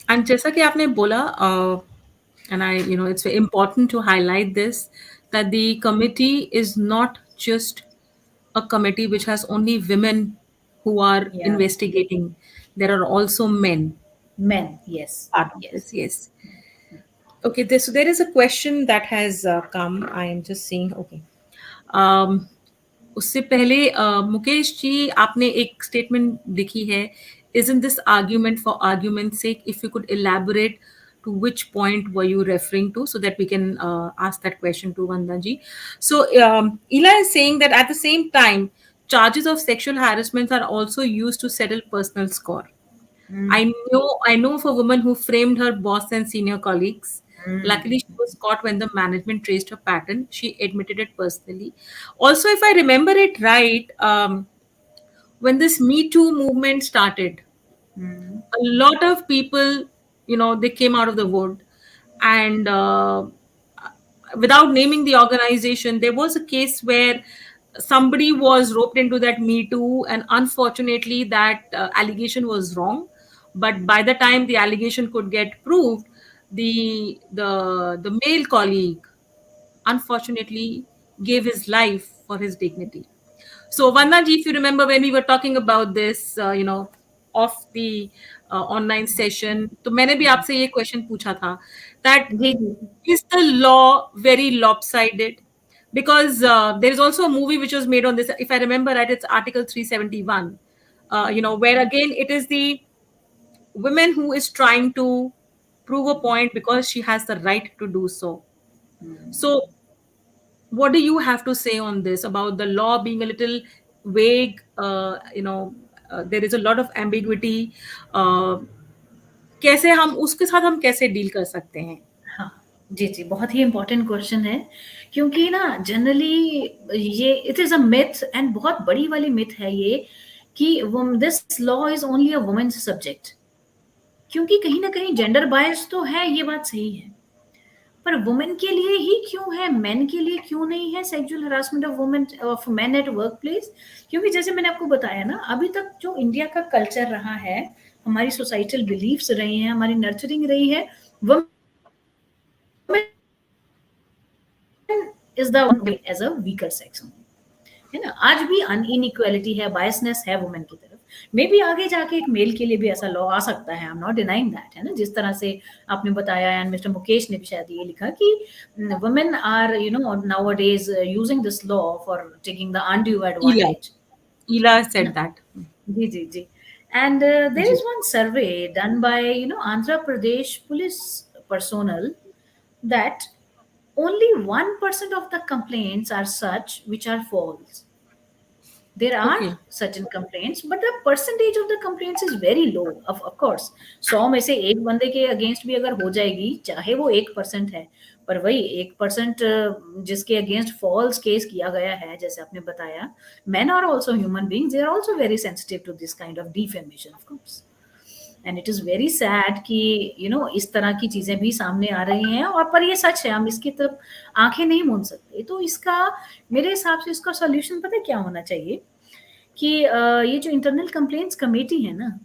Speaker 1: And जैसा कि आपने बोला, and it's very important to highlight this, that the committee is not just a committee which has only women who are
Speaker 2: Yeah,
Speaker 1: investigating. There are also men
Speaker 2: men, yes,
Speaker 1: part of
Speaker 2: yes.
Speaker 1: this. Yes. Okay. So there is a question that has come. I am just seeing. Okay. Um, उससे पहले मुकेश जी, आपने एक statement लिखी है, isn't this argument for argument's sake? If you could elaborate to which point were you referring to, so that we can ask that question to Vandana ji. So Ela is saying that at the same time, charges of sexual harassment are also used to settle personal score. I know of a woman who framed her boss and senior colleagues. Luckily, she was caught when the management traced her pattern. She admitted it personally. Also, if I remember it right, when this Me Too movement started, a lot of people, they came out of the wood, and without naming the organization, there was a case where somebody was roped into that Me Too, and unfortunately, that allegation was wrong. But by the time the allegation could get proved, the male colleague unfortunately gave his life for his dignity. So, Vanna ji, if you remember when we were talking about this, of the online session, तो मैंने भी आपसे ये question पूछा था that
Speaker 2: जी जी।
Speaker 1: is the law very lopsided? Because there is also a movie which was made on this. If I remember right, it's Article 371. Where again it is the women who is trying to prove a point because she has the right to do so. So what do you have to say on this about the law being a little vague? There is a lot of ambiguity. uh, कैसे हम उसके साथ हम कैसे deal कर सकते हैं?
Speaker 2: हाँ, जी, जी, बहुत ही इम्पोर्टेंट क्वेश्चन है, क्योंकि ना जनरली ये it is a myth and बहुत बड़ी वाली मिथ है ये कि this law is only a women's subject, क्योंकि कहीं न कहीं जेंडर बायस तो है, ये बात सही है। पर वुमेन के लिए ही क्यों है, मेन के लिए क्यों नहीं है sexual harassment of main at work place? क्योंकि जैसे मैंने आपको बताया ना, अभी तक जो इंडिया का कल्चर रहा है, हमारी सोसाइटल बिलीफ्स रही हैं, हमारी नर्चरिंग रही है, women is the as a weaker sex, है ना। आज भी इनइक्वालिटी है, बायसनेस है वुमेन की तरफ। मे बी आगे जाके एक मेल के लिए भी ऐसा लॉ आ सकता है, I am not denying that, है ना। जिस तरह से आपने बताया, एंड मिस्टर मुकेश ने भी शायद ये लिखा कि women are nowadays using this law for taking the undue
Speaker 1: Ela,
Speaker 2: advantage,
Speaker 1: Ela
Speaker 2: है ना।
Speaker 1: said that.
Speaker 2: जी जी जी। एंड देर
Speaker 1: जी.
Speaker 2: Is one survey done by Andhra Pradesh police personnel that only 1% of the complaints are such which are false. There are
Speaker 1: Okay.
Speaker 2: certain complaints, but the percentage of the complaints is very low. Of course, 100 में से एक बंदे के against भी अगर हो जाएगी, चाहे वो 1% है, पर वही 1% जिसके अगेंस्ट फॉल्स केस किया गया है, जैसे आपने बताया, men are also human beings, they are also very sensitive to this kind of defamation, of course. And it is very sad कि इस तरह की चीज़ें भी सामने आ रही हैं, और पर ये सच है, हम इसकी तरफ आंखें नहीं मूंद सकते। तो इसका, मेरे हिसाब से इसका सॉल्यूशन पता है क्या होना चाहिए, कि ये जो इंटरनल कंप्लेंट्स कमेटी है ना,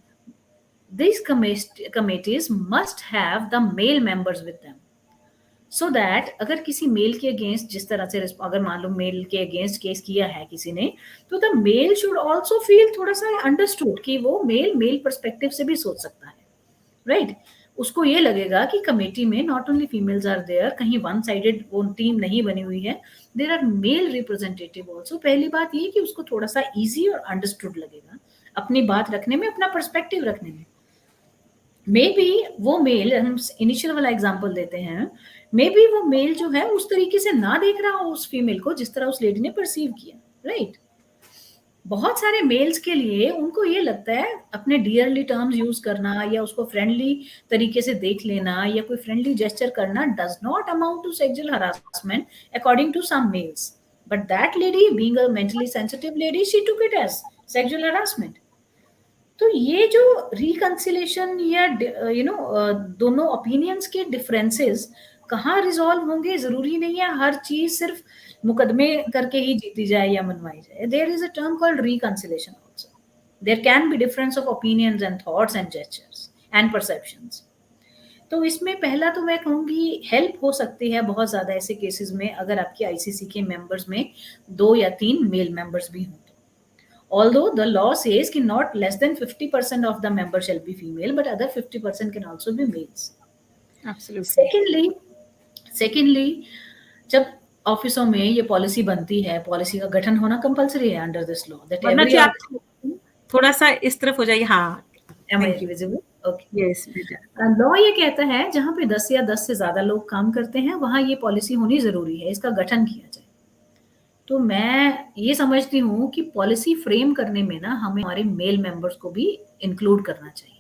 Speaker 2: this committees must have the male members with them, so that अगर किसी मेल के अगेंस्ट, जिस तरह से अगर मान लो मेल के अगेंस्ट केस किया है किसी ने, तो the male should also feel थोड़ा सा अंडरस्टूड, कि वो मेल मेल परस्पेक्टिव से भी सोच सकता है, राइट। उसको ये लगेगा कि कमेटी में not only females are there, कहीं वन साइडेड वो टीम नहीं बनी हुई है, there are male representative also. पहली बात ये कि उसको थोड़ा सा ईजी और अंडरस्टूड लगेगा अपनी बात रखने में, अपना पर्सपेक्टिव रखने में। मे बी वो मेल, हम इनिशियल वाला एग्जाम्पल देते हैं, मे बी वो मेल जो है उस तरीके से ना देख रहा हो उस फीमेल को जिस तरह उस लेडी ने परसीव किया, राइट। बहुत सारे मेल्स के लिए उनको ये लगता है अपने डियरली टर्म्स यूज करना, या उसको फ्रेंडली तरीके से देख लेना, या कोई फ्रेंडली जेस्चर करना does not amount to sexual harassment according to some males, but that lady being a mentally sensitive lady, she took it as sexual harassment. तो ये जो रिकंसिलेशन या दोनों ओपिनियंस के डिफरेंसेस कहाँ रिजॉल्व होंगे, जरूरी नहीं है हर चीज सिर्फ मुकदमे करके ही जीती जाए या मनवाई जाए। There is a term called reconciliation also, there can be difference of opinions and thoughts and gestures and perceptions. तो इसमें पहला तो मैं कहूंगी हेल्प हो सकती है बहुत ज्यादा ऐसे केसेस में, अगर आपके आईसीसी के मेंबर्स में 2 या 3 मेल मेंबर्स भी हों। Although the law says कि not less than 50% of the members shall be female, but other 50% can also be males.
Speaker 1: Absolutely.
Speaker 2: Secondly, secondly, जब ऑफिसों में ये पॉलिसी बनती है, पॉलिसी का गठन होना कंपलसरी है अंडर दिस लॉ, दैट
Speaker 1: वरना
Speaker 2: एवरी
Speaker 1: जी आप
Speaker 2: ऑर्गेनाइजेशन,
Speaker 1: थोड़ा सा इस तरफ हो जाइए. हाँ.
Speaker 2: Am I
Speaker 1: thank you.
Speaker 2: Visible, okay.
Speaker 1: Yes बेटा.
Speaker 2: लॉ ये कहता है जहां पे 10 या 10 से ज्यादा लोग काम करते हैं, वहां ये पॉलिसी होनी जरूरी है, इसका गठन किया जाए। तो मैं ये समझती हूँ कि पॉलिसी फ्रेम करने में ना हमें हमारे मेल मेंबर्स को भी इंक्लूड करना चाहिए,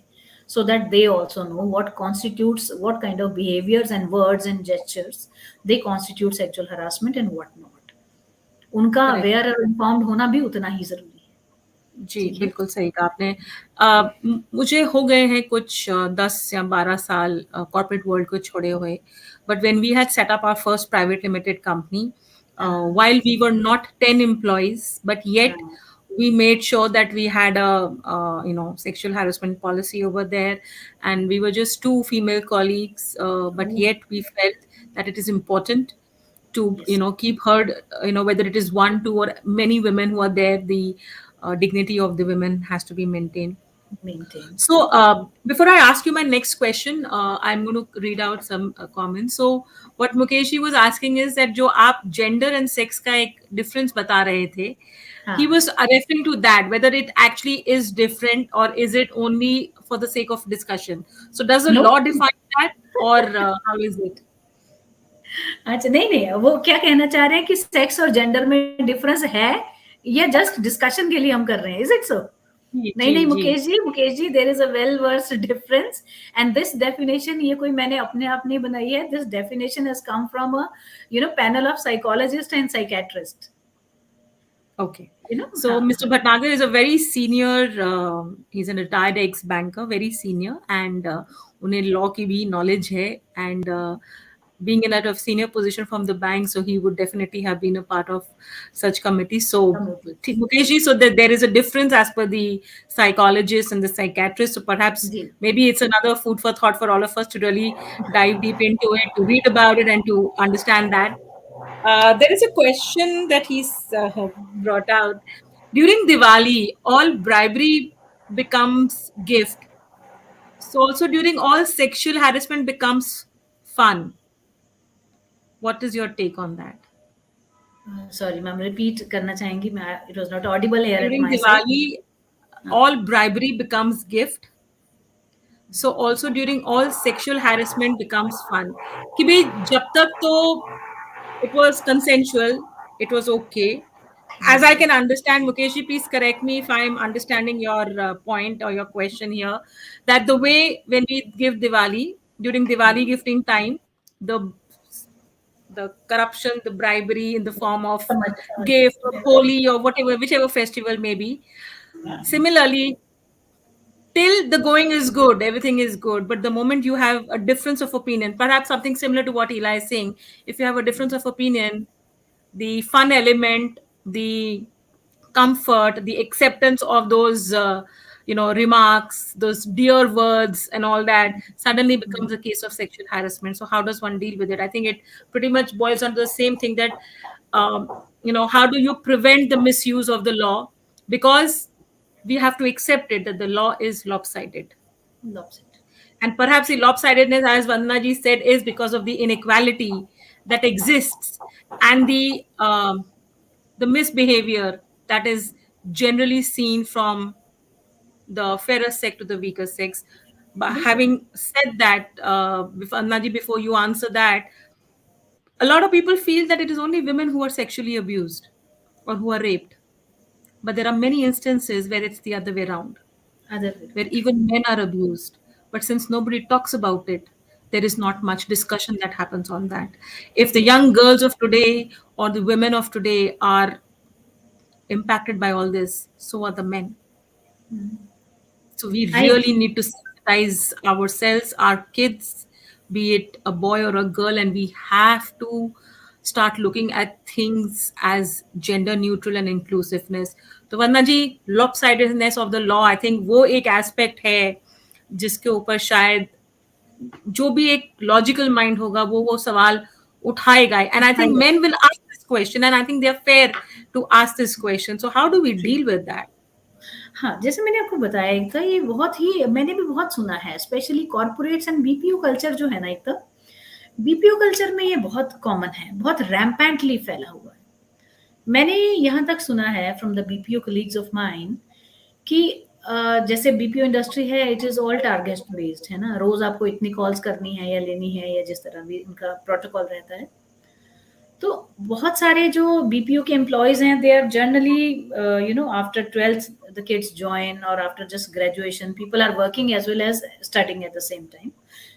Speaker 2: so that they also know what constitutes, what kind of behaviors and words and gestures they constitute sexual harassment and what not. उनका
Speaker 1: करेक्ट.
Speaker 2: अवेयर और इन्फॉर्म्ड होना भी उतना ही जरूरी है।
Speaker 1: जी,
Speaker 2: ठीक है।
Speaker 1: बिल्कुल सही कहा आपने. मुझे हो गए हैं कुछ 10 या 12 साल कॉर्पोरेट वर्ल्ड को छोड़े हुए. But when we had set up our first private limited company,
Speaker 2: हाँ
Speaker 1: while we were not 10 employees, but yet
Speaker 2: हाँ
Speaker 1: we made sure that we had a sexual harassment policy over there, and we were just two female colleagues, but yet we felt that it is important to
Speaker 2: yes
Speaker 1: keep heard, whether it is one, two, or many women who are there, the dignity of the women has to be maintained.
Speaker 2: Maintain.
Speaker 1: So, before I ask you my next question, I'm going to read out some comments. So, what Mukeshji was asking is that जो आप gender and sex का एक difference बता रहे थे, he
Speaker 2: हाँ,
Speaker 1: was referring to that, whether it actually is different or is it only for the sake of discussion. So, does the
Speaker 2: no
Speaker 1: law define that, or how is it?
Speaker 2: अच्छा, नहीं नहीं, वो क्या कहना चाह रहे हैं कि सेक्स और जेंडर में डिफरेंस है, या जस्ट डिस्कशन के लिए हम कर रहे हैं, इज इट सो?
Speaker 1: जी
Speaker 2: नहीं
Speaker 1: जी
Speaker 2: नहीं
Speaker 1: जी.
Speaker 2: Mukesh ji, there is a well versed difference, and this definition ये कोई मैंने अपने आप नहीं बनाई है, this definition has come from a panel of psychologist and psychiatrist,
Speaker 1: Okay.
Speaker 2: हाँ
Speaker 1: So Mr. Bhatnagar is a very senior, he's a retired ex-banker, very senior, and उन्हें law की भी knowledge है, and being in a senior position from the bank, so he would definitely have been a part of such committees. So,
Speaker 2: committees.
Speaker 1: Mukesh ji, so that there is a difference as per the psychologist and the psychiatrist. So perhaps
Speaker 2: जी।
Speaker 1: maybe it's another food for thought for all of us to really dive deep into it, to read about it, and to understand that. There is a question that he's brought out. During Diwali, all bribery becomes gift. So also during all sexual harassment becomes fun. What is your take on that?
Speaker 2: Sorry ma'am repeat करना चाहेंगी? मैं it was not Audible here eight
Speaker 1: During
Speaker 2: my side.
Speaker 1: Diwali,
Speaker 2: हाँ।
Speaker 1: all bribery becomes gift. So also during all sexual harassment becomes fun. कि भाई जब तक तो it was consensual, it was okay. As I can understand, Mukeshji, please correct me if I'm understanding your point or your question here, that the way when we give Diwali, during Diwali gifting time, the the corruption, the bribery in the form of
Speaker 2: समझ
Speaker 1: gift or Holi or whatever, whichever festival may be. Similarly, till the going is good, everything is good. But the moment you have a difference of opinion, perhaps something similar to what Eli is saying, if you have a difference of opinion, the fun element, the comfort, the acceptance of those, remarks, those dear words, and all that suddenly becomes a case of sexual harassment. So, how does one deal with it? I think it pretty much boils down to the same thing that, how do you prevent the misuse of the law? Because we have to accept it that the law is lopsided.
Speaker 2: लॉपसेट।
Speaker 1: And perhaps the lopsidedness, as Vandana said, is because of the inequality that exists and the misbehavior that is generally seen from the fairer sex to the weaker sex. But
Speaker 2: बिल्कुल।
Speaker 1: having said that, Vandana before you answer that, a lot of people feel that it is only women who are sexually abused or who are raped. But there are many instances where it's the other way around,
Speaker 2: other way
Speaker 1: where
Speaker 2: round.
Speaker 1: even men are abused. But since nobody talks about it, there is not much discussion that happens on that. If the young girls of today or the women of today are impacted by all this, so are the men. So we
Speaker 2: I
Speaker 1: really need to sensitize ourselves, our kids, be it a boy or a girl, and we have to start looking at things as gender neutral and inclusiveness. तो वंदना जी, lopsidedness of the law, I think वो एक aspect है जिसके ऊपर शायद जो भी एक लॉजिकल माइंड होगा वो सवाल उठाएगा, एंड आई थिंक
Speaker 2: उठाएगा।
Speaker 1: men will ask this question and I think they are fair to ask this question. So how do we
Speaker 2: जी।
Speaker 1: deal with that?
Speaker 2: हाँ, जैसे मैंने आपको बताया एक तो ये बहुत ही मैंने भी बहुत सुना है specially corporates and BPO culture जो है ना एक तो बीपीओ कल्चर में ये बहुत कॉमन है, बहुत रैम्पेंटली फैला हुआ है। मैंने यहाँ तक सुना है from the BPO colleagues of mine कि जैसे बीपीओ इंडस्ट्री है it is all target based है ना, रोज़ आपको इतनी कॉल्स करनी है या लेनी है या जिस तरह भी उनका प्रोटोकॉल रहता है। तो बहुत सारे जो बीपीओ के एम्प्लॉयज हैं they are generally after 12th the kids join और after just graduation people are working as well as studying at the same time.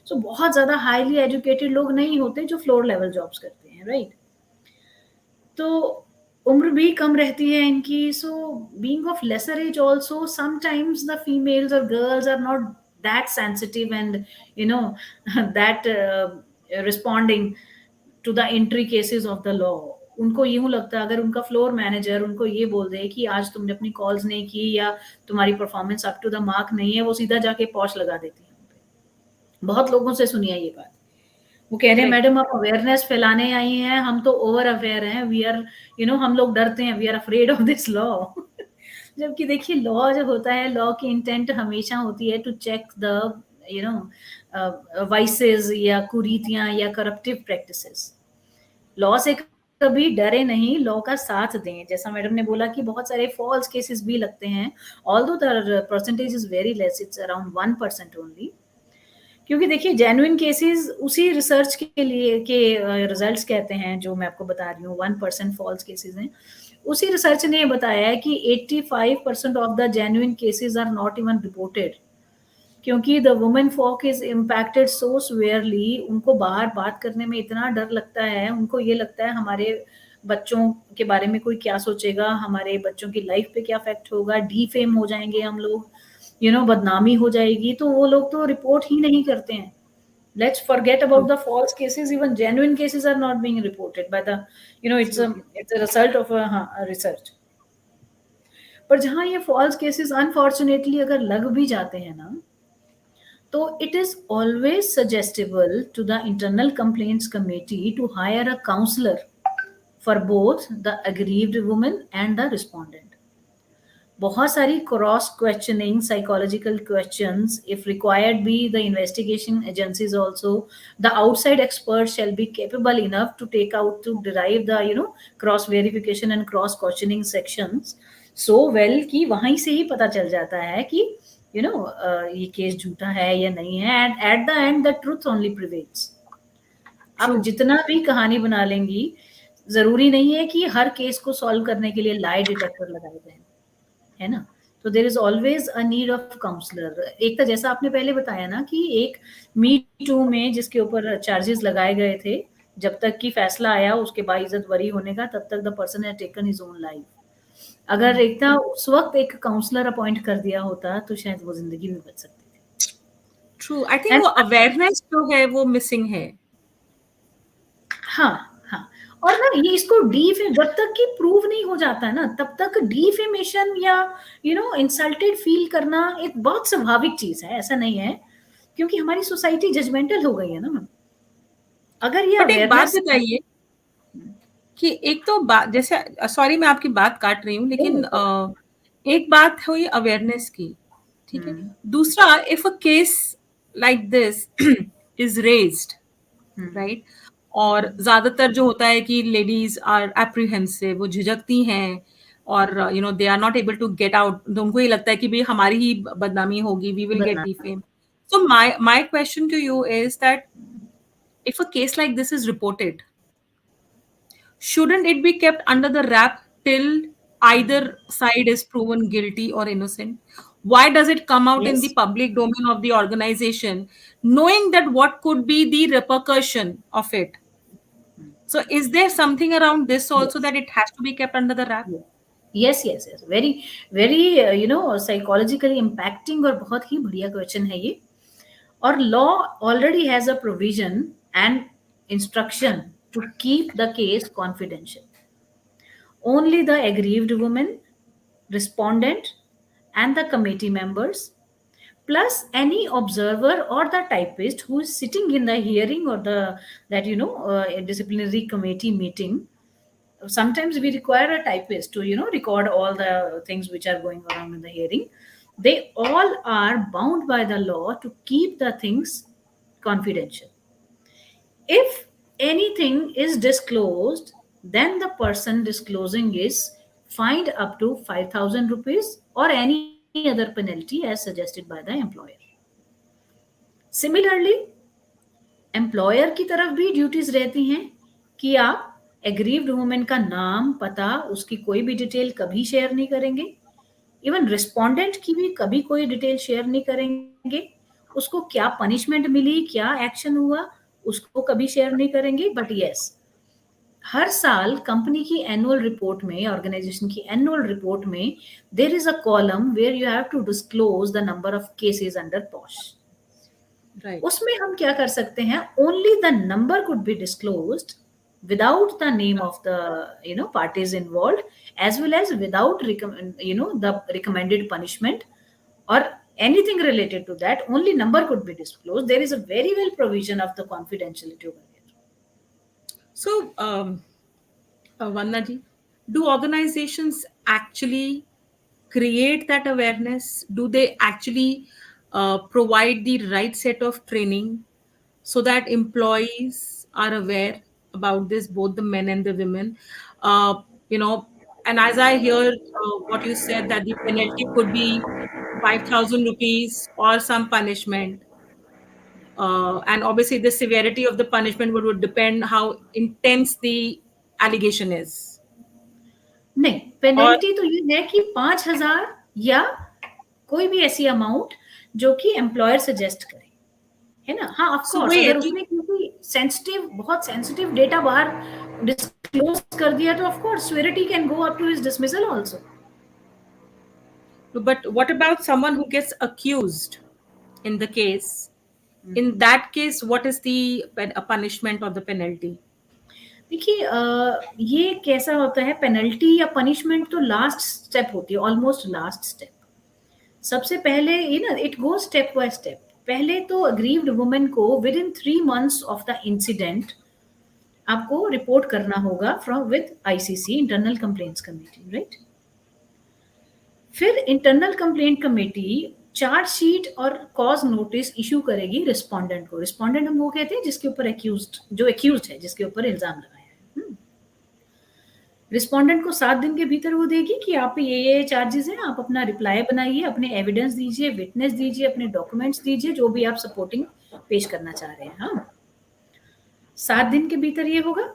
Speaker 2: So बहुत ज़्यादा हाईली एजुकेटेड लोग नहीं होते जो फ्लोर लेवल जॉब्स करते हैं, राइट? तो उम्र भी कम रहती है इनकी, so being of lesser age also sometimes the females और girls are not that sensitive and you know that responding to the entry cases of the law. उनको यूं लगता है अगर उनका फ्लोर मैनेजर उनको ये बोल दे कि आज तुमने अपनी कॉल्स नहीं की या तुम्हारी performance up to the mark नहीं है, वो सीधा जाके पॉश लगा देती है। बहुत लोगों से सुनी है ये बात। वो कह रहे हैं
Speaker 1: Correct.
Speaker 2: मैडम आप अवेयरनेस फैलाने आई हैं, हम तो ओवर अवेयर हैं, वी आर हम लोग डरते हैं, we are afraid of this law. जबकि देखिए लॉ जो होता है, लॉ की इंटेंट हमेशा होती है to check the you know vices या कुरीतियां या करप्टिव प्रैक्टिसेस। लॉ से कभी डरे नहीं, लॉ का साथ दें। जैसा मैडम ने बोला कि बहुत सारे फॉल्स केसेस भी लगते हैं, although the percentage is very less, it's around 1% only. क्योंकि देखिए जेन्युइन केसेस उसी रिसर्च के लिए के रिजल्ट्स कहते हैं जो मैं आपको बता रही हूँ 1% फॉल्स केसेस हैं। उसी रिसर्च ने बताया है कि 85% of the genuine cases are not even reported, क्योंकि the women folk is impacted so severely. उनको बाहर बात करने में इतना डर लगता है, उनको ये लगता है हमारे बच्चों के बारे में कोई क्या सोचेगा, हमारे बच्चों की लाइफ पे क्या इफेक्ट होगा, डीफेम हो जाएंगे हम लोग, बदनामी हो जाएगी, तो वो लोग तो रिपोर्ट ही नहीं करते हैं। Let's forget about
Speaker 1: True.
Speaker 2: the false cases. Even genuine cases are not being reported by the,
Speaker 1: Absolutely.
Speaker 2: it's a result of a research. पर जहाँ ये फॉल्स केसेस अनफॉर्चुनेटली अगर लग भी जाते हैं ना, तो it is always suggestible to the internal complaints committee to hire a counselor for both the aggrieved woman and the respondent. बहुत सारी cross questioning psychological questions if required be the investigation agencies also the outside expert shall be capable enough to take out to derive the cross verification and cross questioning sections so well कि वहीं से ही पता चल जाता है कि ये case झूठा है या नहीं है and at the end the truth only prevails. आप
Speaker 1: True.
Speaker 2: जितना भी कहानी बना लेंगी, जरूरी नहीं है कि हर केस को सॉल्व करने के लिए लाई डिटेक्टर लगाए गए, है ना? तो there is always a need of counsellor. एक तो जैसा आपने पहले बताया ना कि एक मी टू में जिसके ऊपर चार्जेस लगाए गए थे, जब तक कि फैसला आया उसके बाइज्जत बरी होने का, तब तक the person had taken his own life. अगर एकता उस वक्त एक काउंसलर अपॉइंट कर दिया होता तो शायद वो जिंदगी में बच सकती
Speaker 1: ट्रू. आई
Speaker 2: थी.
Speaker 1: थिंक
Speaker 2: एंड
Speaker 1: वो अवेयरनेस जो है वो मिसिंग है.
Speaker 2: हाँ, हाँ. और ना ये इसको जब तक कि प्रूव नहीं हो जाता है ना, तब तक डिफेमेशन या इंसल्टेड फील करना एक बहुत स्वाभाविक चीज है, ऐसा नहीं है, क्योंकि हमारी सोसाइटी जजमेंटल हो गई है ना मैम. अगर ये
Speaker 1: बट एक बात
Speaker 2: अवेयरनेस.
Speaker 1: बताइए कि एक तो बात जैसे, सॉरी मैं आपकी बात काट रही हूँ, लेकिन एक बात हुई अवेयरनेस की, ठीक है. दूसरा, if a case like this is raised, right, और ज्यादातर जो होता है कि लेडीज आर एप्रीहेंसिव, वो झिझकती हैं, और they are not able to get out. तो उनको ये लगता है कि भाई हमारी ही बदनामी होगी, वी विल गेट
Speaker 2: बदनाम.
Speaker 1: Defame. So my question to you is that if a case like this is reported, shouldn't it be kept under the wrap till either side is proven guilty or innocent? Why does it come out in the
Speaker 2: Yes.
Speaker 1: public domain of the organization, knowing that what could be the repercussion of it? So, is there something around this also
Speaker 2: Yes.
Speaker 1: that it has to be kept under the wrap?
Speaker 2: Yes, yes, yes. Very very psychologically impacting और बहुत ही बढ़िया question है ये. और law already has a provision and instruction to keep the case confidential. Only the aggrieved woman, respondent, and the committee members, plus any observer or the typist who is sitting in the hearing or the that disciplinary committee meeting. Sometimes we require a typist to record all the things which are going around in the hearing. They all are bound by the law to keep the things confidential. If anything is disclosed, then the person disclosing is fined up to 5,000 rupees or any other penalty as suggested by the employer. Similarly, employer की तरफ भी duties रहती हैं कि आप aggrieved women का नाम, पता, उसकी कोई भी डिटेल कभी शेयर नहीं करेंगे. इवन रिस्पोंडेंट की भी कभी कोई डिटेल शेयर नहीं करेंगे. उसको क्या पनिशमेंट मिली, क्या एक्शन हुआ, उसको कभी शेयर नहीं करेंगे. बट यस, हर साल कंपनी की एनुअल रिपोर्ट में, ऑर्गेनाइजेशन की एनुअल रिपोर्ट में, there is a column where you have to disclose the number of cases under POSH.
Speaker 1: Right.
Speaker 2: उसमें हम क्या कर सकते हैं, only the number could be disclosed without the name of the parties involved, as well as without the recommended punishment or anything related to that. Only number could be disclosed. There is a very well provision of the confidentiality over here.
Speaker 1: So, Vandana ji, do organizations actually create that awareness? Do they actually provide the right set of training so that employees are aware about this, both the men and the women? Uh, you know, and as I hear what you said, that the penalty could be 5,000 rupees or some punishment. And obviously, the severity of the punishment would depend how intense the allegation is.
Speaker 2: नहीं,
Speaker 1: Or
Speaker 2: penalty तो ये है कि 5,000 या कोई भी ऐसी amount जो कि एम्प्लॉयर सजेस्ट करे, है ना. हाँ, ऑफ
Speaker 1: so
Speaker 2: कोर्स
Speaker 1: wait,
Speaker 2: अगर उसने क्योंकि बहुत सेंसिटिव डेटा बाहर डिस्क्लोज कर दिया, तो of course severity can go up to his dismissal also.
Speaker 1: but what about someone who gets accused in the case In that case, what is the punishment or the penalty?
Speaker 2: देखिए ये कैसा होता है, penalty या punishment तो last step होती है, almost last step. सबसे पहले ये ना, it go step by step. पहले तो अग्रीव्ड वुमेन को with in 3 months of the incident आपको रिपोर्ट करना होगा from with ICC, internal complaints committee, right. फिर इंटरनल कंप्लेंट कमेटी चार्जशीट और कॉज नोटिस इशू करेगी रिस्पोंडेंट को। रिस्पोंडेंट हम वो कहते हैं जिसके ऊपर एक्यूज्ड, जो एक्यूज्ड है, जिसके ऊपर इल्जाम लगाया है। रिस्पोंडेंट को 7 दिन के भीतर वो देगी कि आप पे ये चार्जेस हैं, आप अपना रिप्लाई बनाइए, अपने एविडेंस दीजिए, विटनेस दीजिए, अपने डॉक्यूमेंट्स दीजिए, जो भी आप सपोर्टिंग पेश करना चाह रहे हैं। हाँ, 7 दिन के भीतर ये होगा।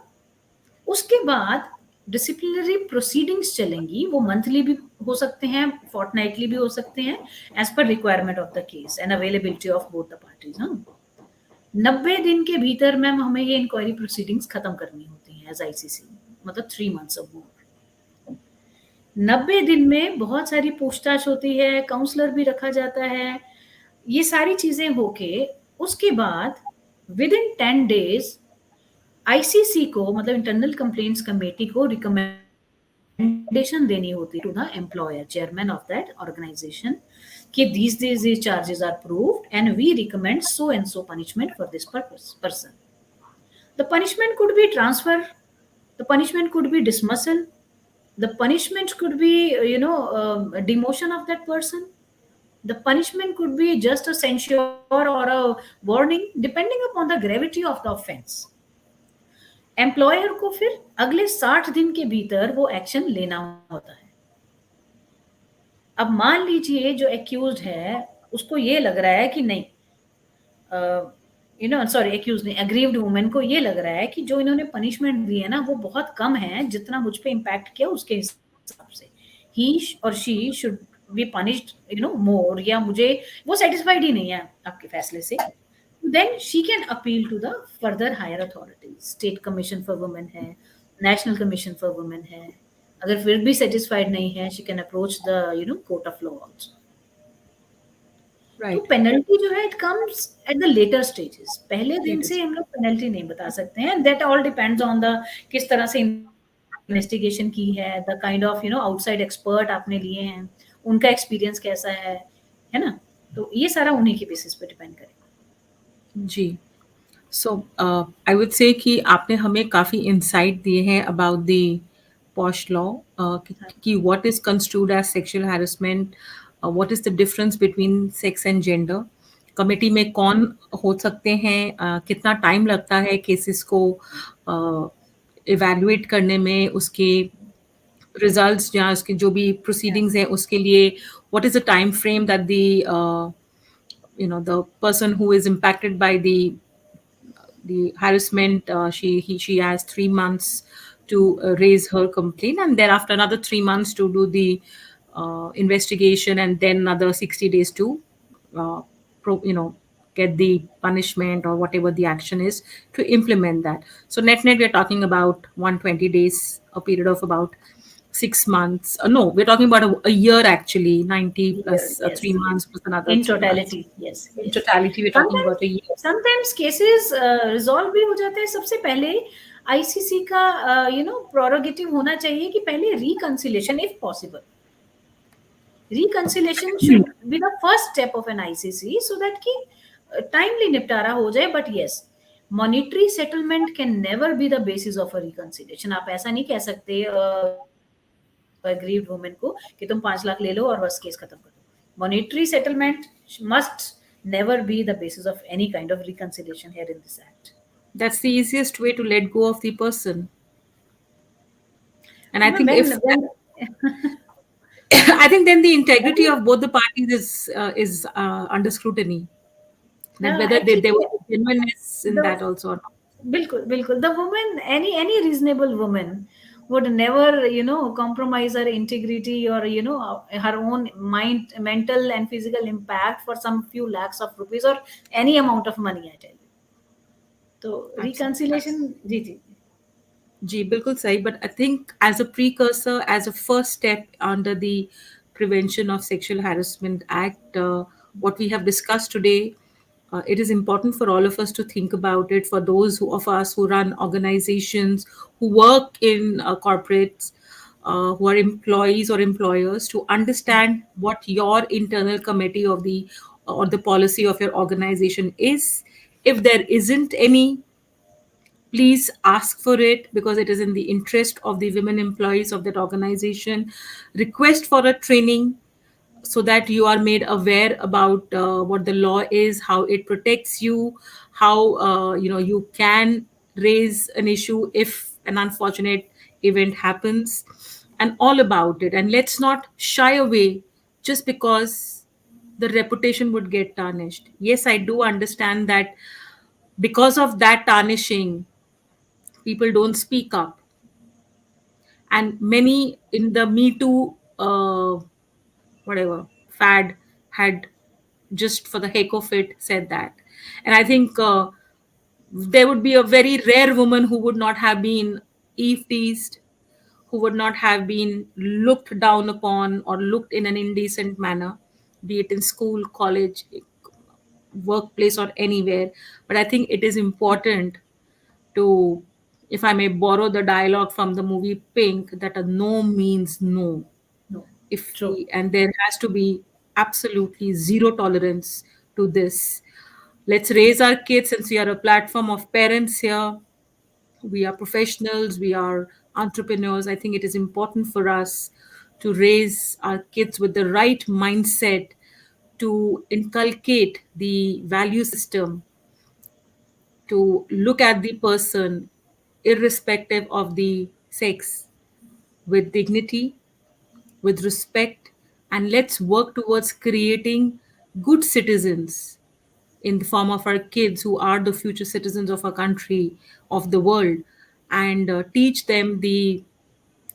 Speaker 2: उसके बाद डिसिप्लिनरी प्रोसीडिंग्स चलेंगी। वो मंथली भी हो सकते हैं, फोर्टनाइटली भी हो सकते हैं, as per requirement of the case and availability of both the parties. हाँ, 90 दिन के भीतर मैम हमें ये इंक्वायरी प्रोसीडिंग्स खत्म करनी होती हैं एज आईसीसी, मतलब 3 months of work। 90 दिन में बहुत सारी पूछताछ होती है, काउंसलर भी रखा जाता है, ये सारी चीजें होके उसके बाद विद इन 10 days आईसीसी को, मतलब इंटरनल कंप्लेंट्स कमेटी को रिकमेंडेशन देनी होती to the employer, chairman of that organisation, कि these charges are proved and we recommend so and so punishment for this person. The punishment could be transfer, the punishment could be dismissal, the punishment could be demotion of that person, the punishment could be just a censure or a warning depending upon the gravity of the offense. Employer को फिर अगले 60 दिन के भीतर वो action लेना होता है। अब मान लीजिए जो एक्यूज्ड है उसको ये लग रहा है कि नहीं, सॉरी, एक्यूज नहीं, अग्रीव्ड वुमेन को ये लग रहा है कि जो इन्होंने पनिशमेंट दी है ना वो बहुत कम है, जितना मुझ पे इम्पैक्ट किया उसके हिसाब से ही और शी शुड बी पनिश्ड मोर, या मुझे वो सेटिस्फाइड ही नहीं है आपके फैसले से, then she can appeal to the further higher authorities. State commission for women है, नेशनल कमीशन फॉर वुमेन है। अगर फिर भी सेटिस्फाइड नहीं है, she can approach the court of law also. तो
Speaker 1: Right.
Speaker 2: पेनल्टी जो है it comes at the later stages. पहले दिन से
Speaker 1: Latest.
Speaker 2: हम लोग पेनल्टी नहीं बता सकते हैं, that all depends on the किस तरह से इन्वेस्टिगेशन की है, the kind of outside expert आपने लिए हैं, उनका एक्सपीरियंस कैसा है ना। तो ये सारा उन्हीं के बेसिस पे डिपेंड करेगा।
Speaker 1: जी। सो आई वुड से कि आपने हमें काफ़ी इंसाइट दिए हैं अबाउट द पॉश लॉ, कि what is construed as sexual harassment, what is the difference between sex and gender, committee में कौन हो सकते हैं, कितना टाइम लगता है केसेस को इवैल्यूएट करने में, उसके रिजल्ट्स या उसके जो भी प्रोसीडिंग्स हैं उसके लिए what is the time frame that the the person who is impacted by the harassment, she has 3 months to raise her complaint, and thereafter another 3 months to do the investigation, and then another 60 days to uh, get the punishment or whatever the action is to implement that. So net we're talking about 120 days, a period of about 6 months. No, we're talking about a year actually, 90
Speaker 2: Year,
Speaker 1: plus
Speaker 2: yes,
Speaker 1: 3 months plus another
Speaker 2: in
Speaker 1: 3 months.
Speaker 2: totality, yes,
Speaker 1: In
Speaker 2: yes.
Speaker 1: totality, we're talking
Speaker 2: Sometimes
Speaker 1: about a year.
Speaker 2: sometimes cases resolve भी हो जाते हैं। सबसे पहले ICC का prerogative होना चाहिए कि पहले reconciliation if possible, reconciliation should be the first step of an ICC, so that कि टाइमली निपटारा हो जाए। But yes, monetary settlement can never be the basis of a reconciliation. आप ऐसा नहीं कह सकते अग्रीव्ड वुमेन को कि तुम 5 लाख ले लो और बस केस खत्म कर दो। Monetary settlement must never be the basis of any kind of reconciliation here in this act.
Speaker 1: That's the easiest way to let go of the person. And I
Speaker 2: No,
Speaker 1: think if
Speaker 2: when
Speaker 1: I think then the integrity
Speaker 2: when
Speaker 1: of both the parties is under scrutiny. That whether there
Speaker 2: actually
Speaker 1: was a genuineness in
Speaker 2: the
Speaker 1: that also or not.
Speaker 2: बिल्कुल बिल्कुल, the woman, any reasonable woman would never compromise her integrity or her own mind, mental and physical impact for some few lakhs of rupees or any amount of money, I tell you. तो
Speaker 1: Absolutely.
Speaker 2: reconciliation, जी जी।
Speaker 1: जी, बिल्कुल सही. But I think as a precursor, as a first step under the Prevention of Sexual Harassment Act, what we have discussed today It is important for all of us to think about it. For those of us who run organizations, who work in corporates, who are employees or employers, to understand what your internal committee of the or the policy of your organization is. If there isn't any, please ask for it, because it is in the interest of the women employees of that organization. Request for a training so that you are made aware about what the law is, how it protects you, how you can raise an issue if an unfortunate event happens, and all about it. And let's not shy away just because the reputation would get tarnished. Yes, I do understand that because of that tarnishing, people don't speak up, and many in the Me Too whatever fad had just for the heck of it said that. And I think there would be a very rare woman who would not have been eve teased, who would not have been looked down upon or looked in an indecent manner, be it in school, college, workplace, or anywhere. But I think it is important to, if I may borrow the dialogue from the movie Pink, that a no means no.
Speaker 2: No,
Speaker 1: If
Speaker 2: true.
Speaker 1: we, and there has to be absolutely zero tolerance to this. Let's raise our kids, since we are a platform of parents here. We are professionals, we are entrepreneurs. I think it is important for us to raise our kids with the right mindset, to inculcate the value system, to look at the person irrespective of the sex with dignity, with respect, and let's work towards creating good citizens in the form of our kids, who are the future citizens of our country, of the world, and teach them the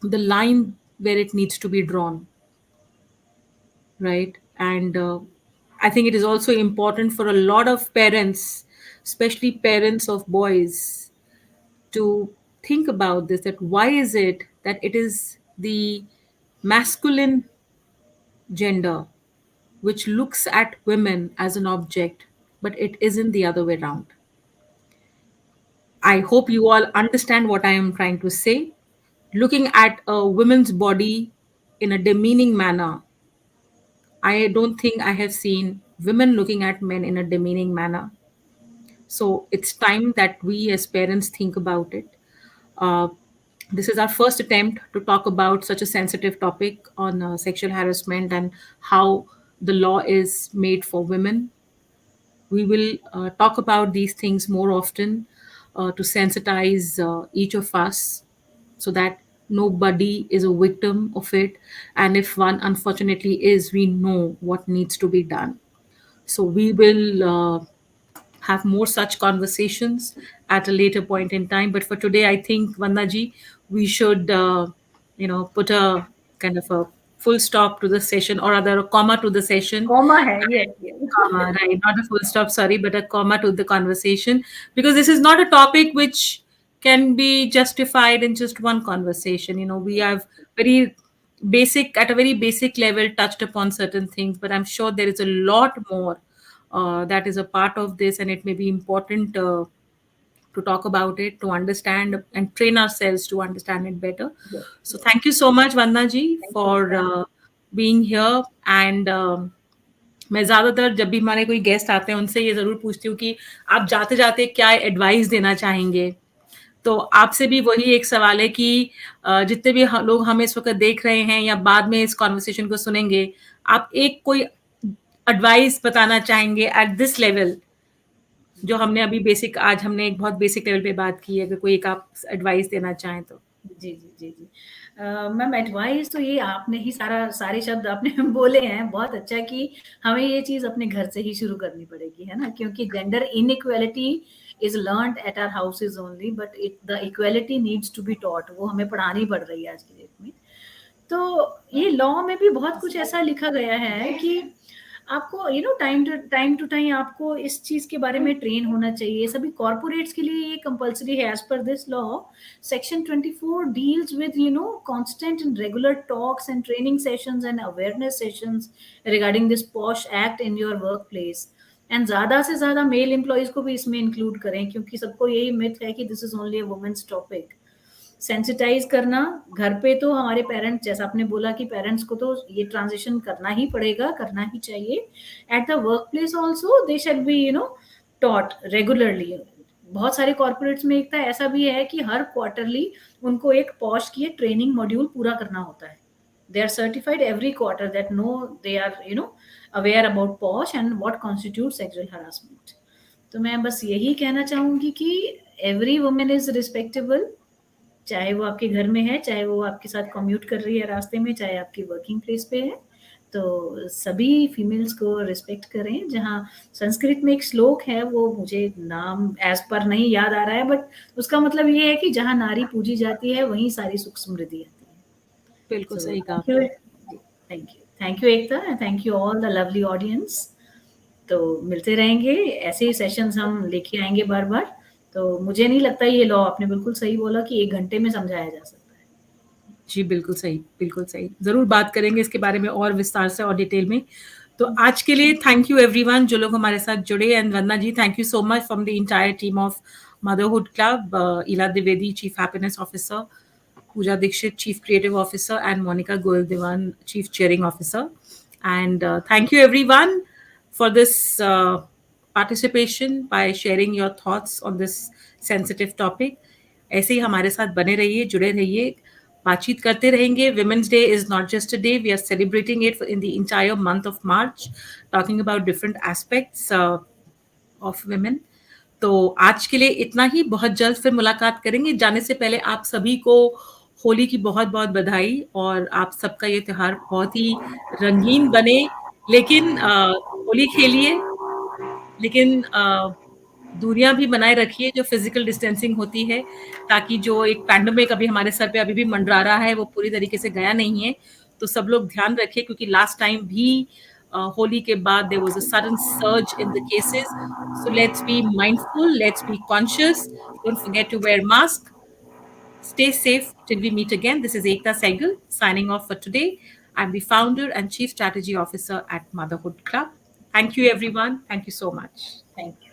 Speaker 1: line where it needs to be drawn, right? And I think it is also important for a lot of parents, especially parents of boys, to think about this, that why is it that it is the masculine gender which looks at women as an object, but it isn't the other way around. I hope you all understand what I am trying to say. Looking at a woman's body in a demeaning manner, I don't think I have seen women looking at men in a demeaning manner. So it's time that we as parents think about it. Uh, this is our first attempt to talk about such a sensitive topic on sexual harassment and how the law is made for women. We will talk about these things more often to sensitize each of us, so that nobody is a victim of it. And if one unfortunately is, we know what needs to be done. So we will have more such conversations at a later point in time. But for today, I think, Vannaji, we should, put a kind of a full stop to the session, or rather a comma to the session.
Speaker 2: Comma hai, yes, yes.
Speaker 1: Comma, right? Not a full stop, sorry, but a comma to the conversation, because this is not a topic which can be justified in just one conversation. We have very at a very basic level, touched upon certain things, but I'm sure there is a lot more that is a part of this, and it may be important to talk about it, to understand and train ourselves to understand it better.
Speaker 2: Yes,
Speaker 1: So
Speaker 2: yes.
Speaker 1: thank you so much, Vandana ji,
Speaker 2: Thank you.
Speaker 1: for
Speaker 2: Thank
Speaker 1: being here. And मैं ज़्यादातर जब भी हमारे कोई guest आते हैं उनसे ये ज़रूर पूछती हूँ कि आप जाते-जाते क्या एडवाइस देना चाहेंगे? तो आपसे भी वही एक सवाल है कि जितने भी ह लोग हमें इस वक़्त देख रहे हैं या बाद में इस कन्वर्सेशन को सुनेंगे, आप एक कोई एडवाइस बताना चाहेंगे एट दिस लेवल, जो हमने अभी बेसिक, आज हमने एक बहुत बेसिक लेवल पे बात की है, अगर कोई एक आप एडवाइस देना चाहें तो?
Speaker 2: जी, जी, जी, जी। मैम एडवाइस तो ये आपने ही सारे शब्द आपने बोले हैं। बहुत अच्छा कि हमें ये चीज़ अपने घर से ही शुरू करनी पड़ेगी, है ना? क्योंकि gender inequality is learned at our houses only but it the equality needs to be taught वो हमें पढ़ानी पड़ रही है आज की डेट में। तो ये लॉ में भी बहुत कुछ ऐसा लिखा गया है कि आपको टाइम टू टाइम आपको इस चीज के बारे में ट्रेन होना चाहिए। सभी कॉर्पोरेट्स के लिए ये कंपलसरी है as per this law. Section 24 deals with constant and regular talks and training sessions and awareness sessions regarding this POSH act in your workplace and ज़्यादा से ज़्यादा मेल एम्प्लॉयज़ को भी इसमें इंक्लूड करें, क्योंकि सबको यही मिथ है कि this is only a women's topic. Sensitise करना, घर पे तो हमारे पेरेंट्स, जैसा आपने बोला कि पेरेंट्स को तो ये ट्रांजिशन करना ही पड़ेगा, करना ही चाहिए। At the work place also they should be taught regularly. बहुत सारे कॉर्पोरेट्स में एक तो ऐसा भी है कि हर क्वार्टरली उनको एक पॉश की ट्रेनिंग मॉड्यूल पूरा करना होता है। They are certified every quarter that know they are aware about POSH and what constitutes sexual harassment. तो मैं बस यही कहना चाहूंगी कि एवरी वुमेन इज रिस्पेक्टेबल, चाहे वो आपके घर में है, चाहे वो आपके साथ कम्यूट कर रही है रास्ते में, चाहे आपकी वर्किंग प्लेस पे है। तो सभी फीमेल्स को रिस्पेक्ट करें। जहाँ संस्कृत में एक श्लोक है, वो मुझे नाम एज पर नहीं याद आ रहा है, बट उसका मतलब ये है कि जहाँ नारी पूजी जाती है वहीं सारी सुख समृद्धि आती है।
Speaker 1: बिल्कुल
Speaker 2: So
Speaker 1: सही कहा
Speaker 2: thank you,
Speaker 1: आपने।
Speaker 2: thank you Ekta, and thank you all the lovely audience. तो मिलते रहेंगे, ऐसे ही सेशंस हम लेके आएंगे बार बार। तो मुझे नहीं लगता ये लॉ, आपने बिल्कुल सही बोला कि 1 घंटे में समझाया जा सकता है।
Speaker 1: जी, बिल्कुल सही, बिल्कुल सही। ज़रूर बात करेंगे इसके बारे में और विस्तार से और डिटेल में। तो आज के लिए थैंक यू एवरीवन जो लोग हमारे साथ जुड़े। And Vandana ji, thank you so much from the entire team of motherhood club, Ila Dwivedi, chief happiness officer, Pooja Dixit, Chief Creative Officer, and Monica Goel Diwan, Chief Chairing Officer. And thank you everyone for this participation by sharing your thoughts on this sensitive topic. ऐसे ही हमारे साथ बने रहिए, जुड़े रहिए, बातचीत करते रहेंगे। Women's Day is not just a day; we are celebrating it in the entire month of March, talking about different aspects of women. तो आज के लिए इतना ही। बहुत जल्द फिर मुलाकात करेंगे। जाने से पहले आप सभी को होली की बहुत-बहुत बधाई और आप सबका ये त्योहार बहुत ही रंगीन बने। लेकिन होली खेलिए, लेकिन दूरियां भी बनाए रखिए जो फिजिकल डिस्टेंसिंग होती है, ताकि जो एक पैंडेमिक अभी हमारे सर पे अभी भी मंडरा रहा है वो पूरी तरीके से गया नहीं है। तो सब लोग ध्यान रखिए, क्योंकि लास्ट टाइम भी होली के बाद there was a sudden surge in the cases. So let's be mindful, let's be conscious, don't forget to wear mask, stay safe till we meet again. This is Ekta Sehgal signing off for today. I'm the founder and chief strategy officer at Motherhood Club. Thank you everyone, thank you so much.
Speaker 2: Thank you.